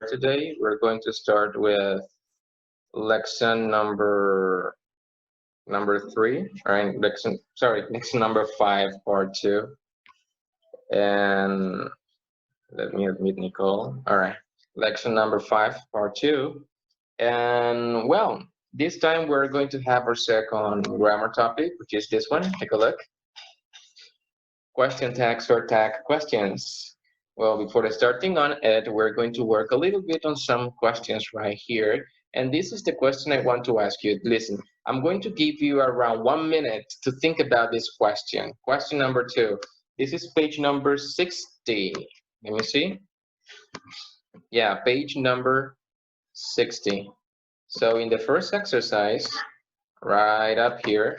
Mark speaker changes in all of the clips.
Speaker 1: today. We're going to start with lesson number 3, right? Lesson number 5, part 2. And let me admit Nicole. All right, lesson number 5, part 2. And well, this time we're going to have our second grammar topic, which is this one. Take a look. Question tag, short tag questions. Well, before starting on it, we're going to work a little bit on some questions right here. And this is the question I want to ask you. Listen, I'm going to give you around 1 minute to think about this question. Question number 2. This is page number 60. Let me see. Yeah, page number 60. So in the first exercise, right up here,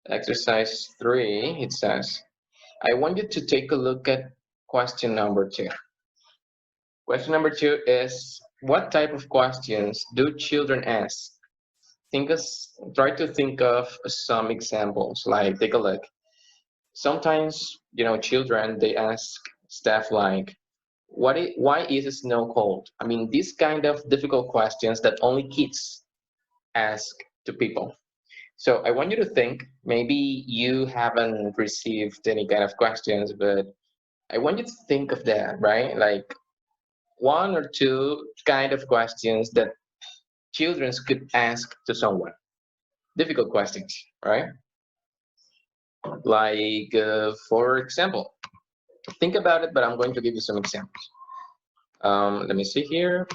Speaker 1: exercise 3, it says, I want you to take a look at question number 2. Question number 2 is, what type of questions do children ask? Try to think of some examples, like take a look. Sometimes, children, they ask stuff like, why is snow cold? I mean, these kind of difficult questions that only kids ask to people. So I want you to think, maybe you haven't received any kind of questions, but I want you to think of that, right? Like 1 or 2 kind of questions that children could ask to someone. Difficult questions, right? Like, for example, think about it, but I'm going to give you some examples. Let me see here.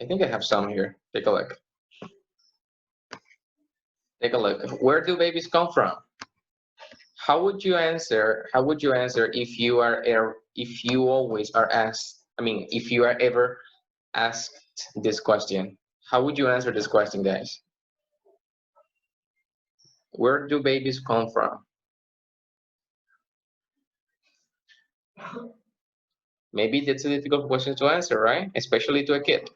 Speaker 1: I think I have some here. Take a look. Take a look. Where do babies come from? How would you answer if you always are asked, if you are ever asked this question? How would you answer this question, guys? Where do babies come from? Maybe that's a difficult question to answer, right? Especially to a kid.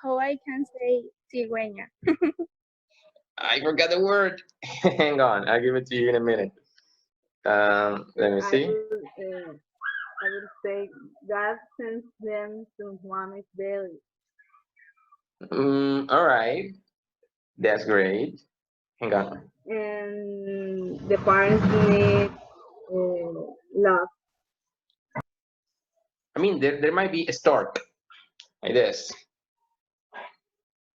Speaker 2: How I can say cigüeña?
Speaker 1: I forgot the word. Hang on, I'll give it to you in a minute. Let me see.
Speaker 3: I would say God sends them to mommy's belly.
Speaker 1: All right, that's great. Hang on.
Speaker 3: And the parents need love.
Speaker 1: I mean, there might be a stork like this.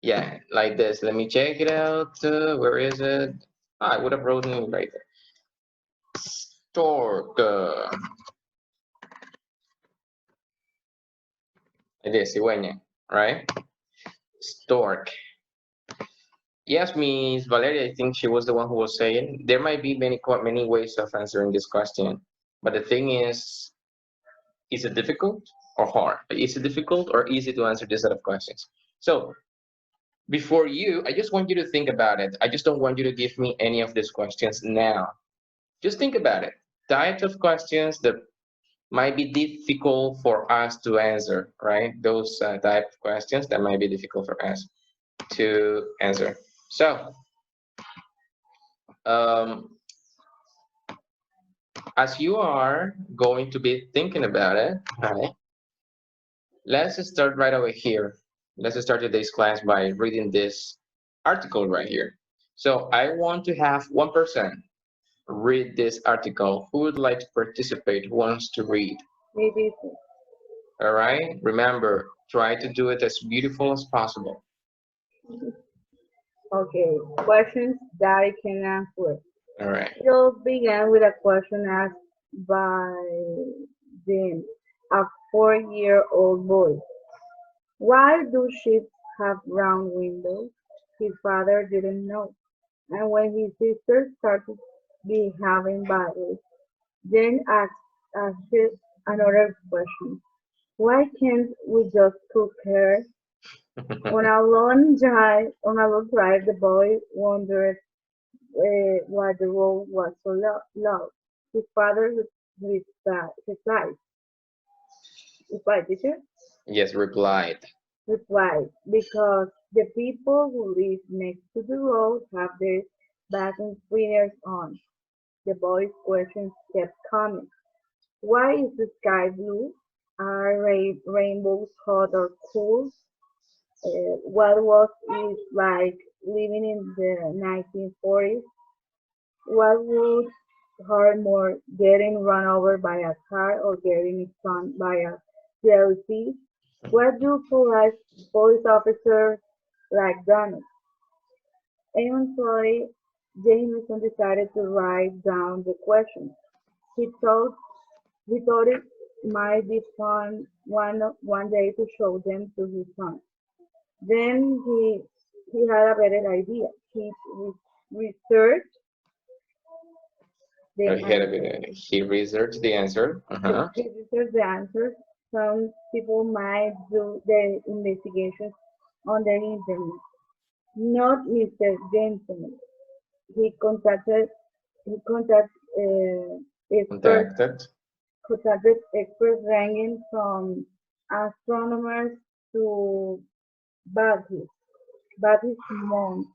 Speaker 1: Yeah, like this. Let me check it out. Where is it? I would have written it right there. Stork. It is cigüeña, right? Stork. Yes, Miss Valeria, I think she was the one who was saying there might be many ways of answering this question, but the thing is it difficult or hard? Is it difficult or easy to answer this set of questions? So before I just want you to think about it. I just don't want you to give me any of these questions now. Just think about it. Types of questions that might be difficult for us to answer, right? Those type of questions that might be difficult for us to answer. So, as you are going to be thinking about it, right, let's start right over here. Let's start today's class by reading this article right here. So I want to have one person read this article. Who would like to participate? Who wants to read?
Speaker 3: Maybe.
Speaker 1: All right. Remember, try to do it as beautiful as possible.
Speaker 3: Okay. Questions that I can answer.
Speaker 1: All right.
Speaker 3: You'll begin with a question asked by Jim, a 4-year-old boy. Why do ships have round windows? His father didn't know. And when his sister started behaving badly, Jane asked another question. Why can't we just cook her? On a long drive, the boy wondered why the road was so low. His father replied, teacher?
Speaker 1: Yes, replied.
Speaker 3: Replied, because the people who live next to the road have their vacuum cleaners on. The boy's questions kept coming. Why is the sky blue? Are rainbows hot or cool? What was it like living in the 1940s? What would hurt more, getting run over by a car or getting stung by a jellyfish? What do police officers like donuts? Eventually, Jameson decided to write down the questions. He thought it might be fun one day to show them to his son. Then he had a better idea. Researched the answer.
Speaker 1: He researched the answer.
Speaker 3: He researched the answers. Some people might do the investigations on the internet. Not Mr. Jameson. He contacted he experts
Speaker 1: Contacted.
Speaker 3: contacted experts ranging from astronomers to Buddhists,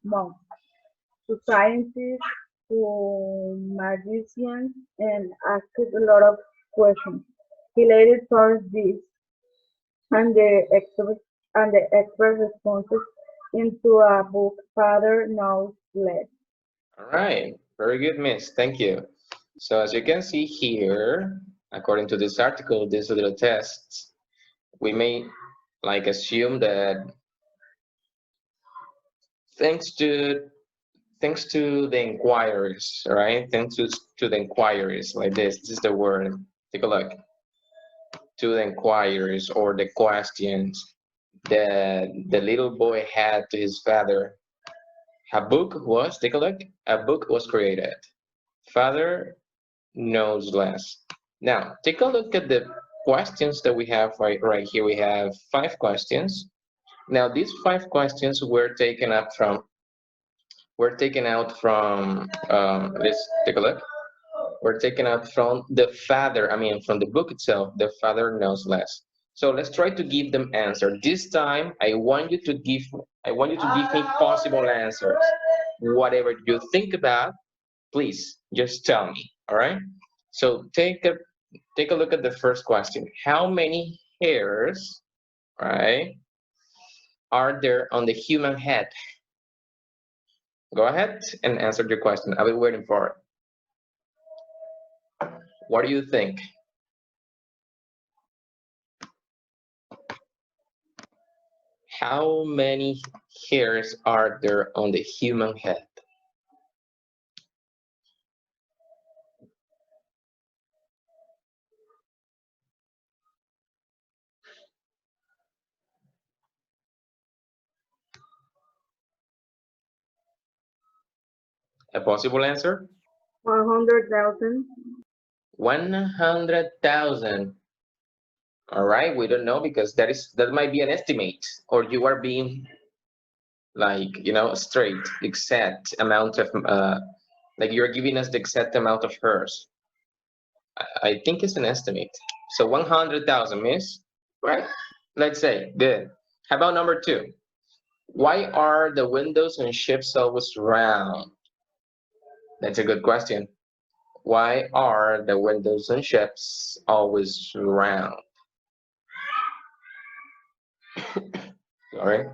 Speaker 3: monks, to scientists, to magicians, and asked a lot of questions. He later turned this and the expert responses into a book, Father Knows Less.
Speaker 1: All right. Very good, Miss. Thank you. So as you can see here, according to this article, these little tests, we may like assume that thanks to the inquiries, right? Thanks to the inquiries like this. This is the word. Take a look. To the inquiries or the questions that the little boy had to his father. A book was, take a look, a book was created. Father knows less. Now, take a look at the questions that we have right here. We have 5 questions. Now, these 5 questions were taken out from, let's take a look. We're taken out from the father, from the book itself, the father knows less. So let's try to give them answer. This time, I want you to give me possible answers. Whatever you think about, please just tell me, all right? So take a look at the first question. How many hairs, right, are there on the human head? Go ahead and answer your question. I'll be waiting for it. What do you think? How many hairs are there on the human head? A possible answer?
Speaker 3: 100,000.
Speaker 1: 100,000. All right, we don't know because that might be an estimate, or you are being like, straight, exact amount of like you're giving us the exact amount of hairs. I think it's an estimate. So 100,000, miss, right? Let's say, good. How about number 2? Why are the windows on ships always round? That's a good question. Why are the windows on ships always round? Sorry.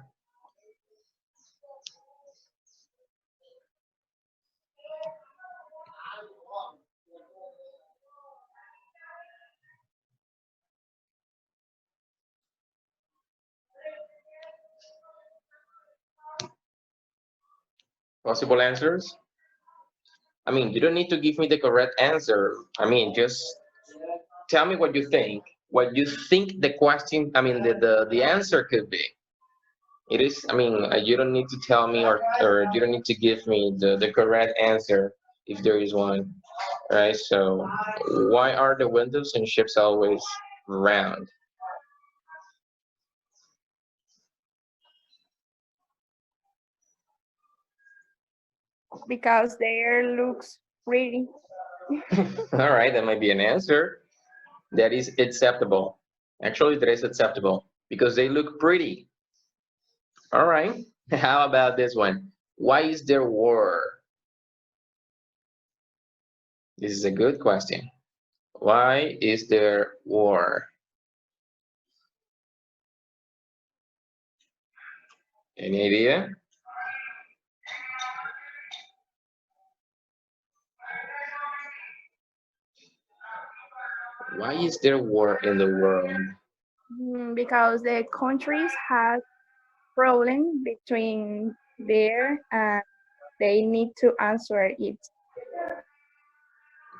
Speaker 1: Possible answers? You don't need to give me the correct answer. Just tell me what you think. What you think the question, the answer could be. It is, you don't need to tell me or you don't need to give me the correct answer if there is one. Right? So, why are the windows in ships always round?
Speaker 2: Because the air looks pretty.
Speaker 1: All right, that might be an answer. That is acceptable. Actually, that is acceptable because they look pretty. All right. How about this one? Why is there war? This is a good question. Why is there war? Any idea? Why is there war in the world?
Speaker 2: Because the countries have problem between there and they need to answer it.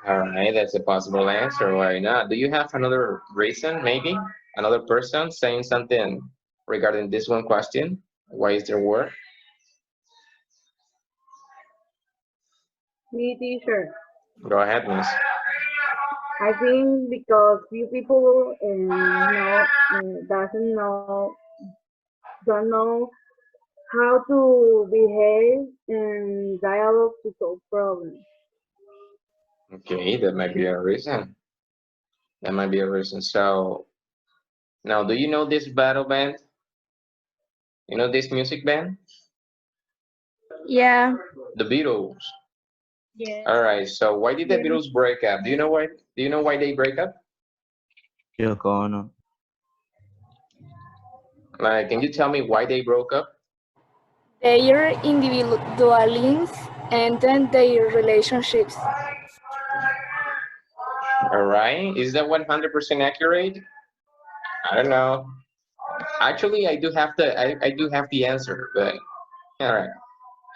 Speaker 1: All right, that's a possible answer. Why not? Do you have another reason, maybe? Another person saying something regarding this one question? Why is there war?
Speaker 3: Me, teacher.
Speaker 1: Go ahead, miss.
Speaker 3: I think because few people doesn't know don't know how to behave in dialogue to solve problems.
Speaker 1: Okay, that might be a reason. That might be a reason. So, now, do you know this battle band? You know this music band?
Speaker 2: Yeah.
Speaker 1: The Beatles.
Speaker 2: Yeah.
Speaker 1: All right. So, why did the
Speaker 2: Yeah.
Speaker 1: Beatles break up? Do you know why? Do you know why they break up?
Speaker 4: Yoko Ono.
Speaker 1: Like, can you tell me why they broke up?
Speaker 2: Their individualism and then their relationships.
Speaker 1: All right. Is that 100% accurate? I don't know. Actually, I do have the answer, but all right.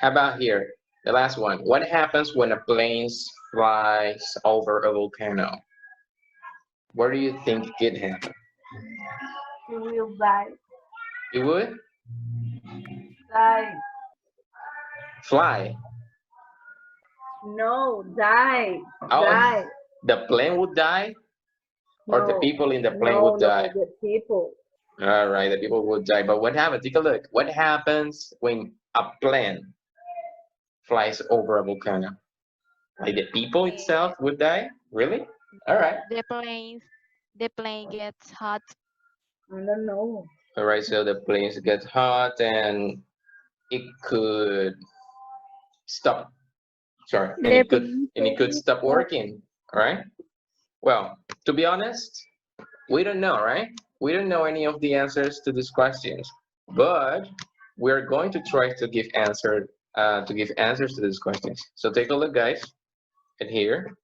Speaker 1: How about here? The last one. What happens when a plane flies over a volcano? Where do you think it happen?
Speaker 3: You will die.
Speaker 1: You would
Speaker 3: Die.
Speaker 1: fly.
Speaker 3: No, die.
Speaker 1: Oh,
Speaker 3: Die.
Speaker 1: the plane would die, or the
Speaker 3: No.
Speaker 1: people in the plane
Speaker 3: No,
Speaker 1: would die.
Speaker 3: the people.
Speaker 1: All right, the people would die. But what happens? Take a look. What happens when a plane flies over a volcano? Like the people itself would die? Really? All right.
Speaker 5: The plane gets hot.
Speaker 3: I don't know.
Speaker 1: All right. So the planes get hot and it could stop. Sorry, and it could stop working. All right. Well, to be honest, we don't know, right? We don't know any of the answers to these questions, but we're going to try to give answers to these questions. So take a look, guys, at here.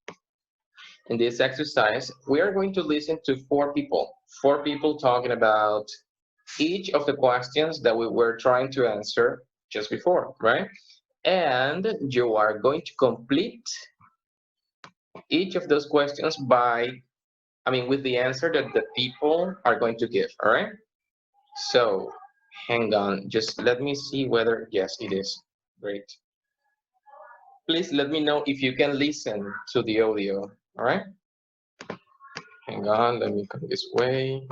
Speaker 1: In this exercise, we are going to listen to four people talking about each of the questions that we were trying to answer just before, right? And you are going to complete each of those questions with the answer that the people are going to give, all right? So, hang on, just let me see whether, yes, it is. Great. Please let me know if you can listen to the audio, all right? Hang on, let me come this way.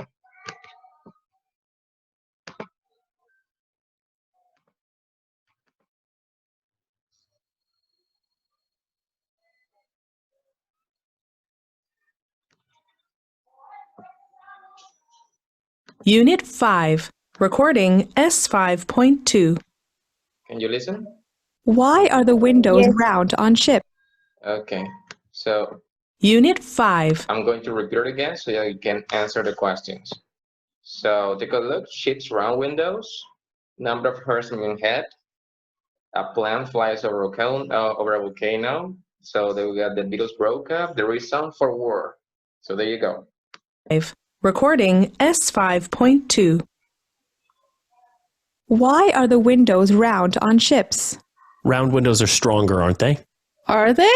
Speaker 6: Unit 5, recording S5.2.
Speaker 1: Can you listen?
Speaker 6: Why are the windows
Speaker 2: Yes.
Speaker 6: round on ships?
Speaker 1: Okay, so
Speaker 6: Unit 5,
Speaker 1: I'm going to repeat it again so you can answer the questions. So take a look, ships round windows, number of hairs on your head, a plane flies over a volcano. So then we got the Beatles broke up, the reason for war. So there you go.
Speaker 6: recording S5.2. Why are the windows round on ships?
Speaker 7: Round windows are stronger, aren't they?
Speaker 8: Are they?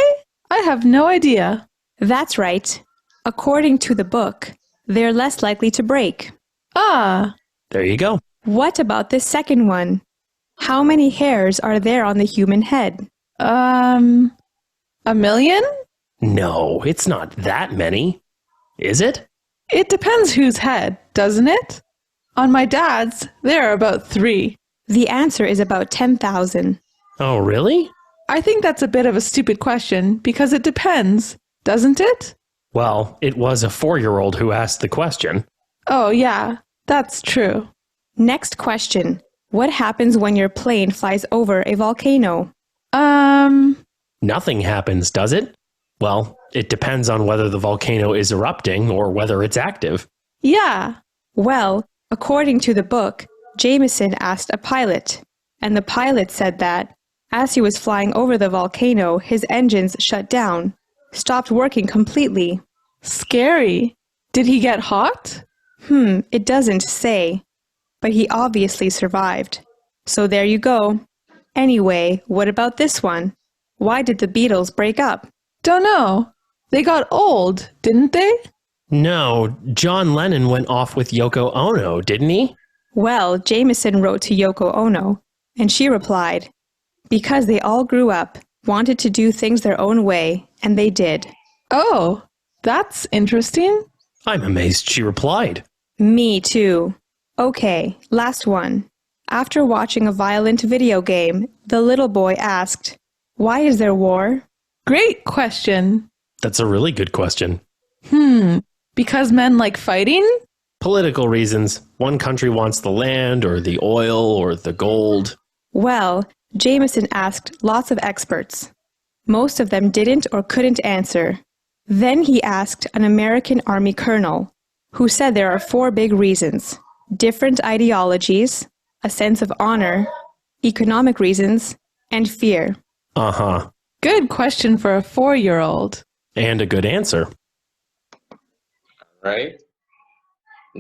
Speaker 8: I have no idea.
Speaker 6: That's right. According to the book, they're less likely to break.
Speaker 8: Ah,
Speaker 7: There you go.
Speaker 6: What about this second one? How many hairs are there on the human head?
Speaker 8: 1,000,000?
Speaker 7: No, it's not that many. Is it?
Speaker 8: It depends whose head, doesn't it? On my dad's, there are about 3.
Speaker 6: The answer is about 10,000.
Speaker 7: Oh, really?
Speaker 8: I think that's a bit of a stupid question because it depends, doesn't it?
Speaker 7: Well, it was a 4-year-old who asked the question.
Speaker 8: Oh, yeah, that's true.
Speaker 6: Next question. What happens when your plane flies over a volcano?
Speaker 7: Nothing happens, does it? Well, it depends on whether the volcano is erupting or whether it's active.
Speaker 8: Yeah.
Speaker 6: Well, according to the book, Jameson asked a pilot, and the pilot said that, as he was flying over the volcano, his engines shut down, stopped working completely.
Speaker 8: Scary. Did he get hot?
Speaker 6: It doesn't say, but he obviously survived. So there you go. Anyway, what about this one? Why did the Beatles break up?
Speaker 8: Don't know. They got old, didn't they?
Speaker 7: No, John Lennon went off with Yoko Ono, didn't he?
Speaker 6: Well, Jameson wrote to Yoko Ono, and she replied, because they all grew up, wanted to do things their own way, and they did.
Speaker 8: Oh, that's interesting.
Speaker 7: I'm amazed she replied.
Speaker 6: Me too. Okay, last one. After watching a violent video game, the little boy asked, why is there war?
Speaker 8: Great question.
Speaker 7: That's a really good question.
Speaker 8: Because men like fighting?
Speaker 7: Political reasons. One country wants the land or the oil or the gold.
Speaker 6: Well, Jameson asked lots of experts. Most of them didn't or couldn't answer. Then he asked an American Army colonel, who said there are 4 big reasons: different ideologies, a sense of honor, economic reasons, and fear.
Speaker 7: Uh-huh.
Speaker 8: Good question for a 4-year-old.
Speaker 7: And a good answer.
Speaker 1: Right?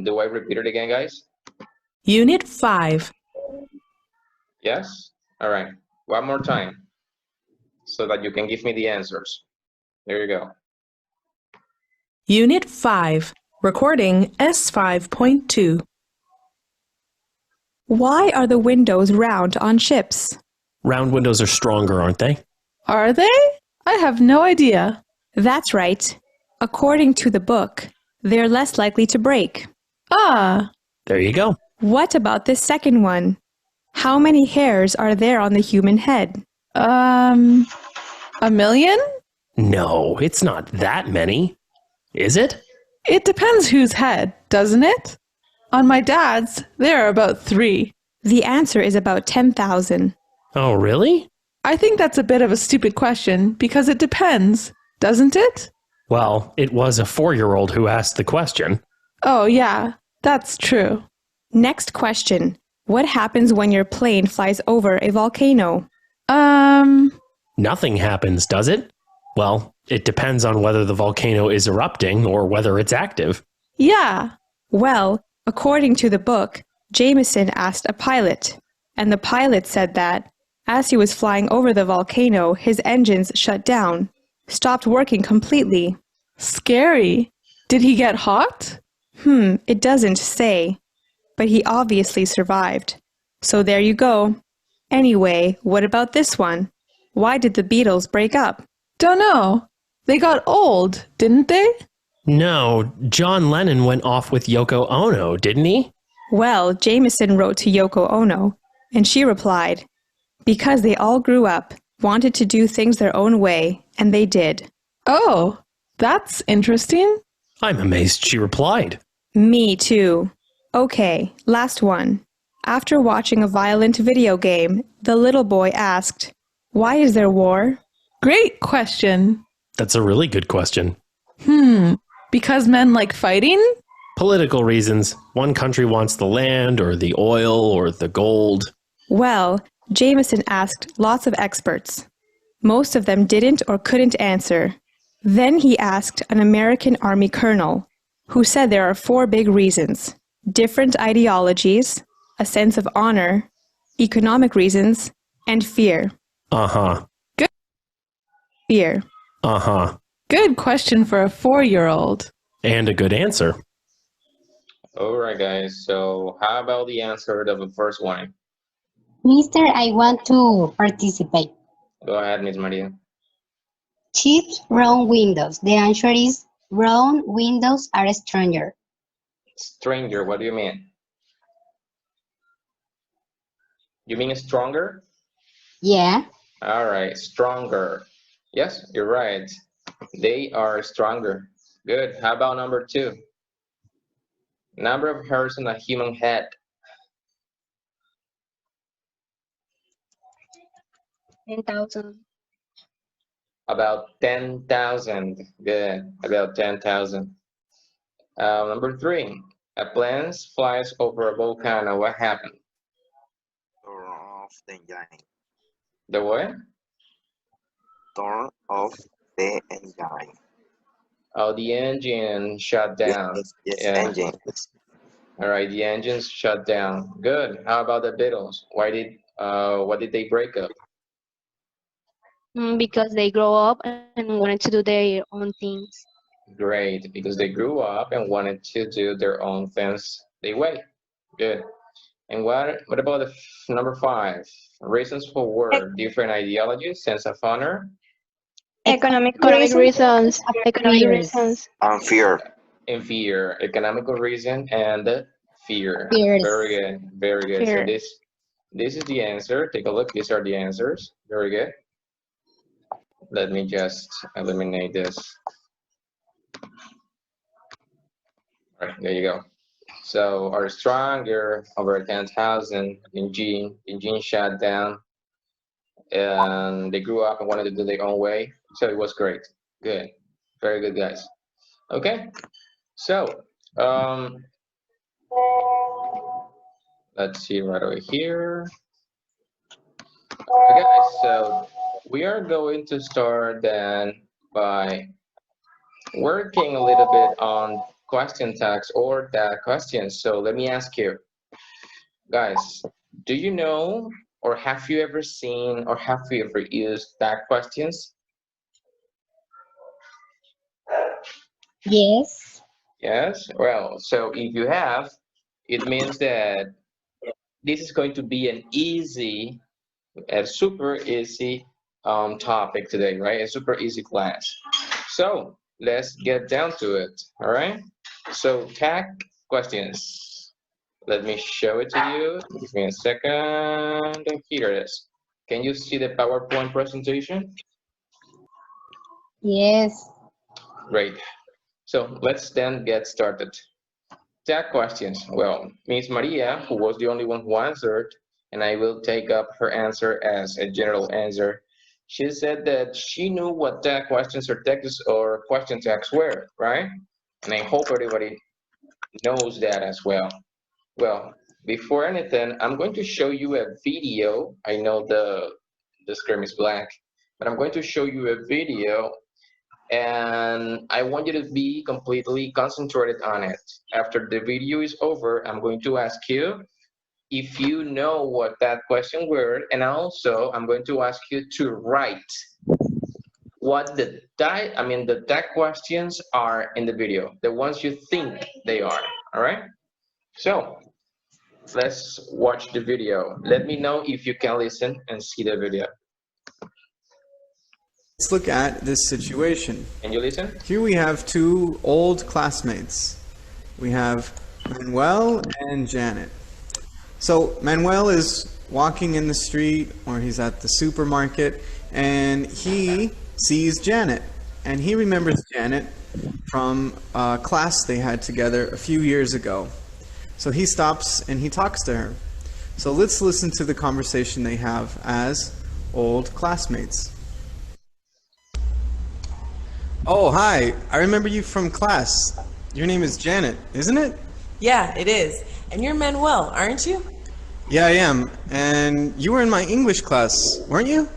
Speaker 1: Do I repeat it again, guys?
Speaker 9: Unit 5.
Speaker 1: Yes? All right. One more time so that you can give me the answers. There you go.
Speaker 9: Unit 5. Recording S5.2.
Speaker 6: Why are the windows round on ships?
Speaker 7: Round windows are stronger, aren't they?
Speaker 8: Are they? I have no idea.
Speaker 6: That's right. According to the book, they're less likely to break.
Speaker 8: Ah,
Speaker 7: There you go.
Speaker 6: What about this second one? How many hairs are there on the human head?
Speaker 8: 1 million?
Speaker 7: No, it's not that many. Is it?
Speaker 8: It depends whose head, doesn't it? On my dad's, there are about 3.
Speaker 6: The answer is about 10,000.
Speaker 7: Oh, really?
Speaker 8: I think that's a bit of a stupid question because it depends, doesn't it?
Speaker 7: Well, it was a 4-year-old who asked the question.
Speaker 8: Oh, yeah, that's true.
Speaker 6: Next question. What happens when your plane flies over a volcano?
Speaker 7: Nothing happens, does it? Well, it depends on whether the volcano is erupting or whether it's active.
Speaker 8: Yeah.
Speaker 6: Well, according to the book, Jameson asked a pilot, and the pilot said that, as he was flying over the volcano, his engines shut down, stopped working completely.
Speaker 8: Scary. Did he get hot?
Speaker 6: It doesn't say, but he obviously survived. So there you go. Anyway, what about this one? Why did the Beatles break up?
Speaker 8: Don't know. They got old, didn't they?
Speaker 7: No, John Lennon went off with Yoko Ono, didn't he?
Speaker 6: Well, Jameson wrote to Yoko Ono, and she replied, because they all grew up, wanted to do things their own way, and they did.
Speaker 8: Oh, that's interesting.
Speaker 7: I'm amazed she replied.
Speaker 6: Me too. Okay, last one. After watching a violent video game, the little boy asked, why is there war?
Speaker 8: Great question.
Speaker 7: That's a really good question.
Speaker 8: Because men like fighting?
Speaker 7: Political reasons. One country wants the land or the oil or the gold.
Speaker 6: Well, Jameson asked lots of experts. Most of them didn't or couldn't answer. Then he asked an American Army colonel, who said there are 4 big reasons: different ideologies, a sense of honor, economic reasons, and fear.
Speaker 7: Uh-huh.
Speaker 6: Fear.
Speaker 7: Uh-huh.
Speaker 8: Good question for a 4-year-old.
Speaker 7: And a good answer.
Speaker 1: All right, guys. So how about the answer of the first one?
Speaker 10: Mister, I want to participate.
Speaker 1: Go ahead, Miss Maria.
Speaker 10: Chips, round windows. The answer is round windows are stronger.
Speaker 1: Stranger, what do you mean? You mean stronger?
Speaker 10: Yeah.
Speaker 1: All right, stronger. Yes, you're right. They are stronger. Good. How about number 2? Number of hairs on a human head.
Speaker 10: 10,000.
Speaker 1: About 10,000. Good. About 10,000. Number 3. A plane flies over a volcano. What happened?
Speaker 4: off the engine.
Speaker 1: The what?
Speaker 4: Turn off the engine.
Speaker 1: Oh, the engine shut down.
Speaker 4: Yes,
Speaker 1: Yeah.
Speaker 4: engine.
Speaker 1: All right, the engine's shut down. Good. How about the Beatles? What did they break up?
Speaker 5: Because they grow up and wanted to do their own things.
Speaker 1: Great, because they grew up and wanted to do their own things their way. Good. And what about the number 5? Reasons for war, different ideologies, sense of honor,
Speaker 5: Economic
Speaker 10: reasons.
Speaker 5: reasons. Economic
Speaker 10: Fears.
Speaker 5: reasons.
Speaker 4: And fear.
Speaker 1: and fear. Economical reason and fear.
Speaker 10: Fears.
Speaker 1: Very good. Very good.
Speaker 5: Fear.
Speaker 1: So this is the answer. Take a look. These are the answers. Very good. Let me just eliminate this. All right, there you go. So are stronger over 10,000 engine shut down, and they grew up and wanted to do their own way. So it was great. Good. Very good, guys. Okay. So let's see right over here. Okay, guys, so we are going to start then by working a little bit on question tags or tag questions. So let me ask you, guys, do you know or have you ever seen or have you ever used tag questions?
Speaker 10: Yes.
Speaker 1: Yes, well, so if you have, it means that this is going to be an easy, a super easy topic today, right? A super easy class. So let's get down to it, all right? So tag questions. Let me show it to you. Give me a second. Here it is. Can you see the PowerPoint presentation?
Speaker 10: Yes.
Speaker 1: Great. So let's then get started. Tag questions. Well, Miss Maria, who was the only one who answered, and I will take up her answer as a general answer. She said that she knew what tag questions or tags or question tags were, right? And I hope everybody knows that as well. Well, before anything, I'm going to show you a video. I know the screen is black, but I'm going to show you a video, and I want you to be completely concentrated on it. After the video is over, I'm going to ask you if you know what that question word, and also I'm going to ask you to write what the tag questions are in the video, the ones you think they are, all right? So let's watch the video. Let me know if you can listen and see the video.
Speaker 11: Let's look at this situation.
Speaker 1: Can you listen?
Speaker 11: Here we have two old classmates. We have Manuel and Janet. So Manuel is walking in the street, or he's at the supermarket, and he sees Janet. And he remembers Janet from a class they had together a few years ago. So he stops and he talks to her. So let's listen to the conversation they have as old classmates. Oh, hi. I remember you from class. Your name is Janet, isn't it?
Speaker 12: Yeah, it is. And you're Manuel, aren't you?
Speaker 11: Yeah, I am. And you were in my English class, weren't you?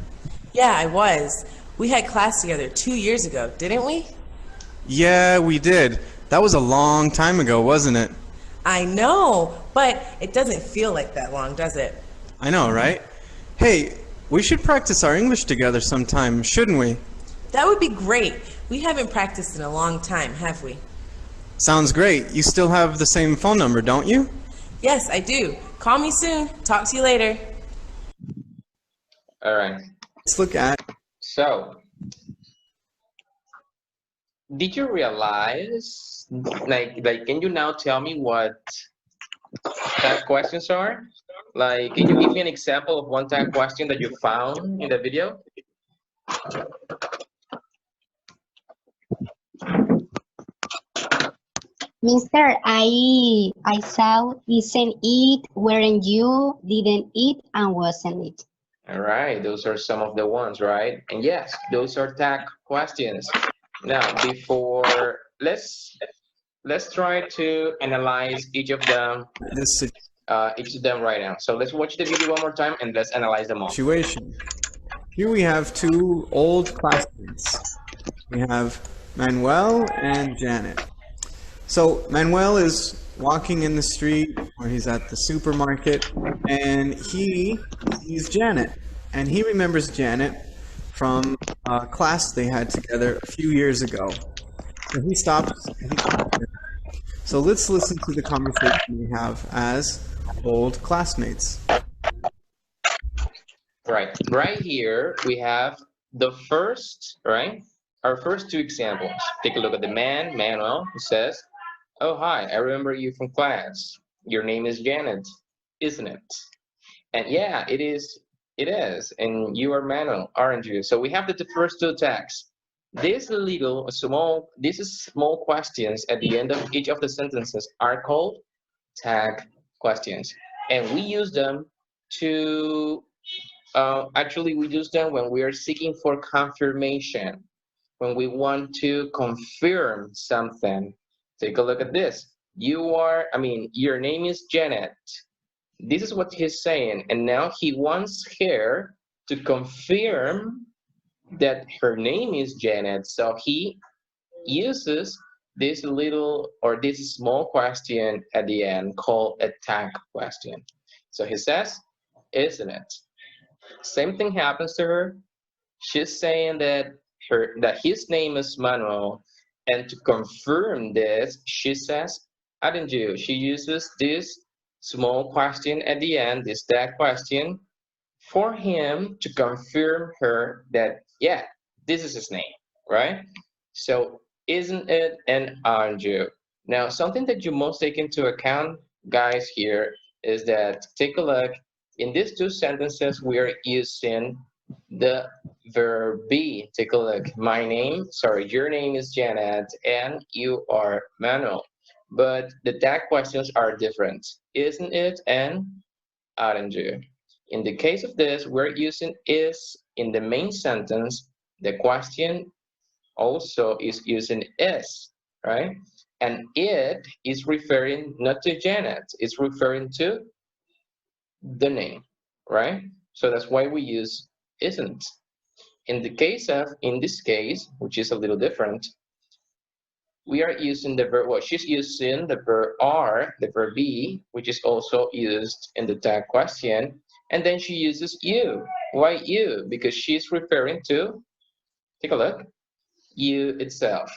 Speaker 12: Yeah, I was. We had class together 2 years ago, didn't we?
Speaker 11: Yeah, we did. That was a long time ago, wasn't it?
Speaker 12: I know, but it doesn't feel like that long, does it?
Speaker 11: I know, right? Hey, we should practice our English together sometime, shouldn't we?
Speaker 12: That would be great. We haven't practiced in a long time, have we?
Speaker 11: Sounds great. You still have the same phone number, don't you?
Speaker 12: Yes, I do. Call me soon. Talk to you later.
Speaker 1: All right.
Speaker 11: Let's look at.
Speaker 1: So, did you realize, like, can you now tell me what tag questions are? Like, can you give me an example of one tag question that you found in the video?
Speaker 10: Mister, I saw isn't it, weren't you, didn't it, and wasn't it.
Speaker 1: All right, those are some of the ones, right? And yes, those are tag questions. Now, let's try to analyze each of them each of them right now. So let's watch the video one more time and let's analyze them all.
Speaker 11: Situation. Here we have two old classmates. We have Manuel and Janet. So Manuel is walking in the street, or he's at the supermarket, and he sees Janet. And he remembers Janet from a class they had together a few years ago. So he stops and he talks to her. So let's listen to the conversation we have as old classmates.
Speaker 1: Right here we have the first, right? Our first two examples. Take a look at the man, Manuel, who says, "Oh, hi, I remember you from class. Your name is Janet, isn't it?" And yeah, it is. And you are Manuel, aren't you? So we have the first two tags. These small questions at the end of each of the sentences are called tag questions. And we use them to, actually we use them when we are seeking for confirmation, when we want to confirm something. Take a look at this. Your name is Janet. This is what he's saying. And now he wants her to confirm that her name is Janet. So he uses this small question at the end called a tag question. So he says, "Isn't it?" Same thing happens to her. She's saying that his name is Manuel, and to confirm this, she says, "Aren't you?" She uses this small question at the end, this tag question, for him to confirm her that, yeah, this is his name, right? So, isn't it and aren't you? Now, something that you must take into account, guys, here is that, take a look, in these two sentences, we are using the verb be. Take a look. Your name is Janet and you are Manuel. But the tag questions are different. Isn't it and aren't you? In the case of this, we're using is in the main sentence. The question also is using is, right? And it is referring not to Janet, it's referring to the name, right? So that's why we use isn't. In this case, which is a little different, we are using the verb, she's using the verb are, the verb be, which is also used in the tag question. And then she uses you. Why you? Because she's referring to, take a look, you itself,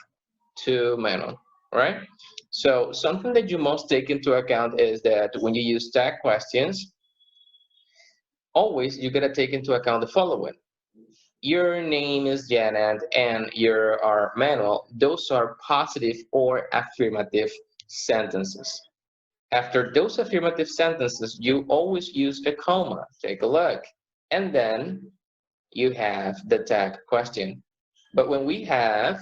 Speaker 1: to Manuel, right? So something that you must take into account is that when you use tag questions, always you gotta take into account the following. Your name is Janet and you are Manuel. Those are positive or affirmative sentences. After those affirmative sentences, you always use a comma. Take a look. And then you have the tag question. But when we have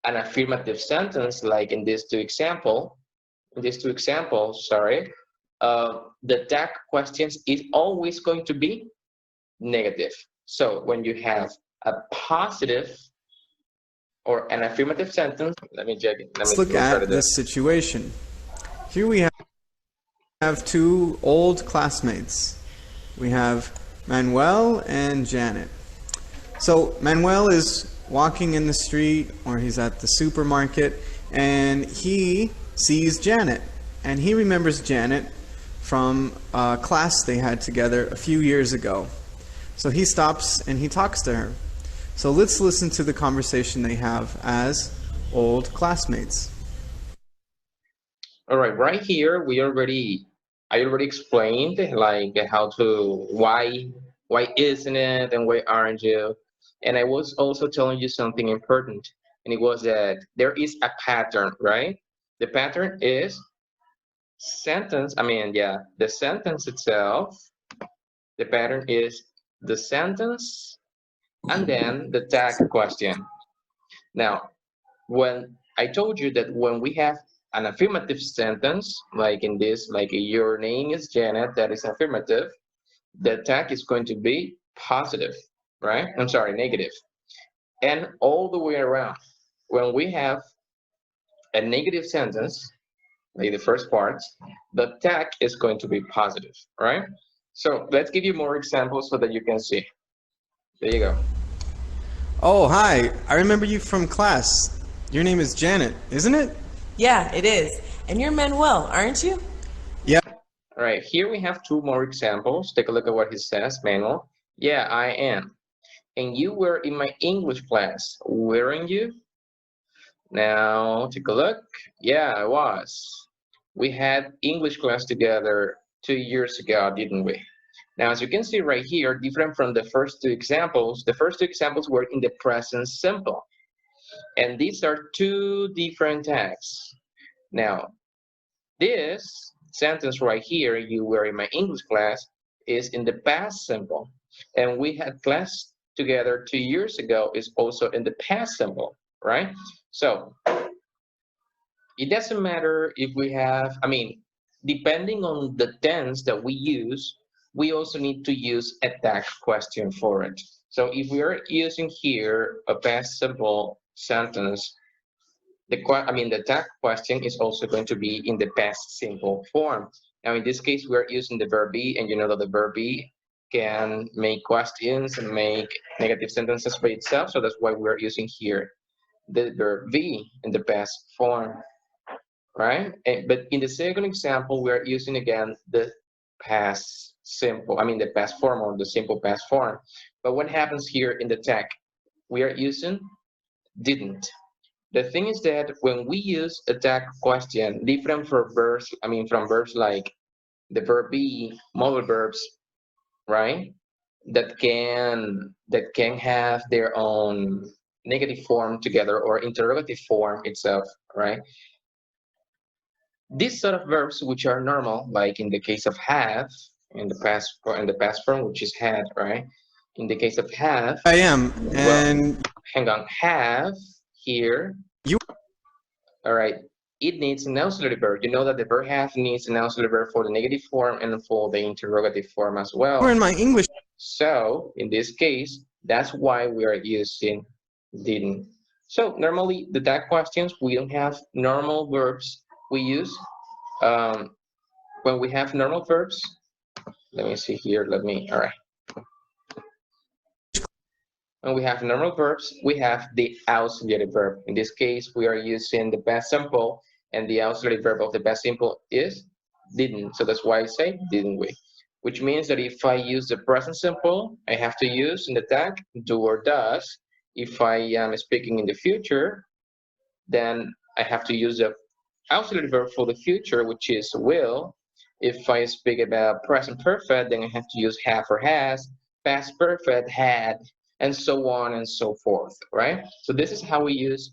Speaker 1: an affirmative sentence, like in these two examples, the tag questions is always going to be negative. So when you have a positive or an affirmative sentence,
Speaker 11: Let's look at this situation. Here we have two old classmates. We have Manuel and Janet. So Manuel is walking in the street, or he's at the supermarket, and he sees Janet. And he remembers Janet from a class they had together a few years ago. So he stops and he talks to her. So let's listen to the conversation they have as old classmates.
Speaker 1: All right here I already explained like why isn't it and why aren't you? And I was also telling you something important, and it was that there is a pattern, right? The pattern is the sentence itself. The pattern is the sentence and then the tag question. Now, when I told you that when we have an affirmative sentence, like in this, like your name is Janet, that is affirmative, the tag is going to be positive, right? I'm sorry, negative. And all the way around, when we have a negative sentence, like the first part, the tag is going to be positive, right? So let's give you more examples so that you can see. There you go.
Speaker 11: Oh, hi. I remember you from class. Your name is Janet, isn't it?
Speaker 12: Yeah, it is. And you're Manuel, aren't you?
Speaker 11: Yeah.
Speaker 1: All right, here we have two more examples. Take a look at what he says, Manuel. Yeah, I am. And you were in my English class, weren't you? Now, take a look. Yeah, I was. We had English class together 2 years ago, didn't we? Now, as you can see right here, different from the first two examples, the first two examples were in the present simple. And these are two different tags. Now, this sentence right here, you were in my English class, is in the past simple. And we had class together 2 years ago is also in the past simple, right? So it doesn't matter if we have, I mean, depending on the tense that we use, we also need to use a tag question for it. So if we are using here a past simple sentence, the tag question is also going to be in the past simple form. Now, in this case, we're using the verb be, and you know that the verb be can make questions and make negative sentences by itself. So that's why we're using here the verb be in the past form, right? But in the second example, we're using again the past simple, the past form or the simple past form. But what happens here in the tag? We are using didn't. The thing is that when we use a tag question, different from verbs, from verbs like the verb be, modal verbs, right? That can have their own negative form together or interrogative form itself, right? These sort of verbs which are normal, like in the case of have, in the past form, which is had, right? In the case of have,
Speaker 11: I am, and
Speaker 1: well, hang on, have here.
Speaker 11: You.
Speaker 1: All right. It needs an auxiliary verb. You know that the verb have needs an auxiliary verb for the negative form and for the interrogative form as well.
Speaker 11: We're in my English.
Speaker 1: So in this case, that's why we are using didn't. So normally the tag questions, we don't have normal verbs. We use when we have normal verbs. Let me see here. All right. When we have normal verbs, we have the auxiliary verb. In this case, we are using the past simple, and the auxiliary verb of the past simple is didn't. So that's why I say didn't we? Which means that if I use the present simple, I have to use in the tag do or does. If I am speaking in the future, then I have to use the auxiliary verb for the future, which is will. If I speak about present perfect, then I have to use have or has, past perfect, had, and so on and so forth, right? So this is how we use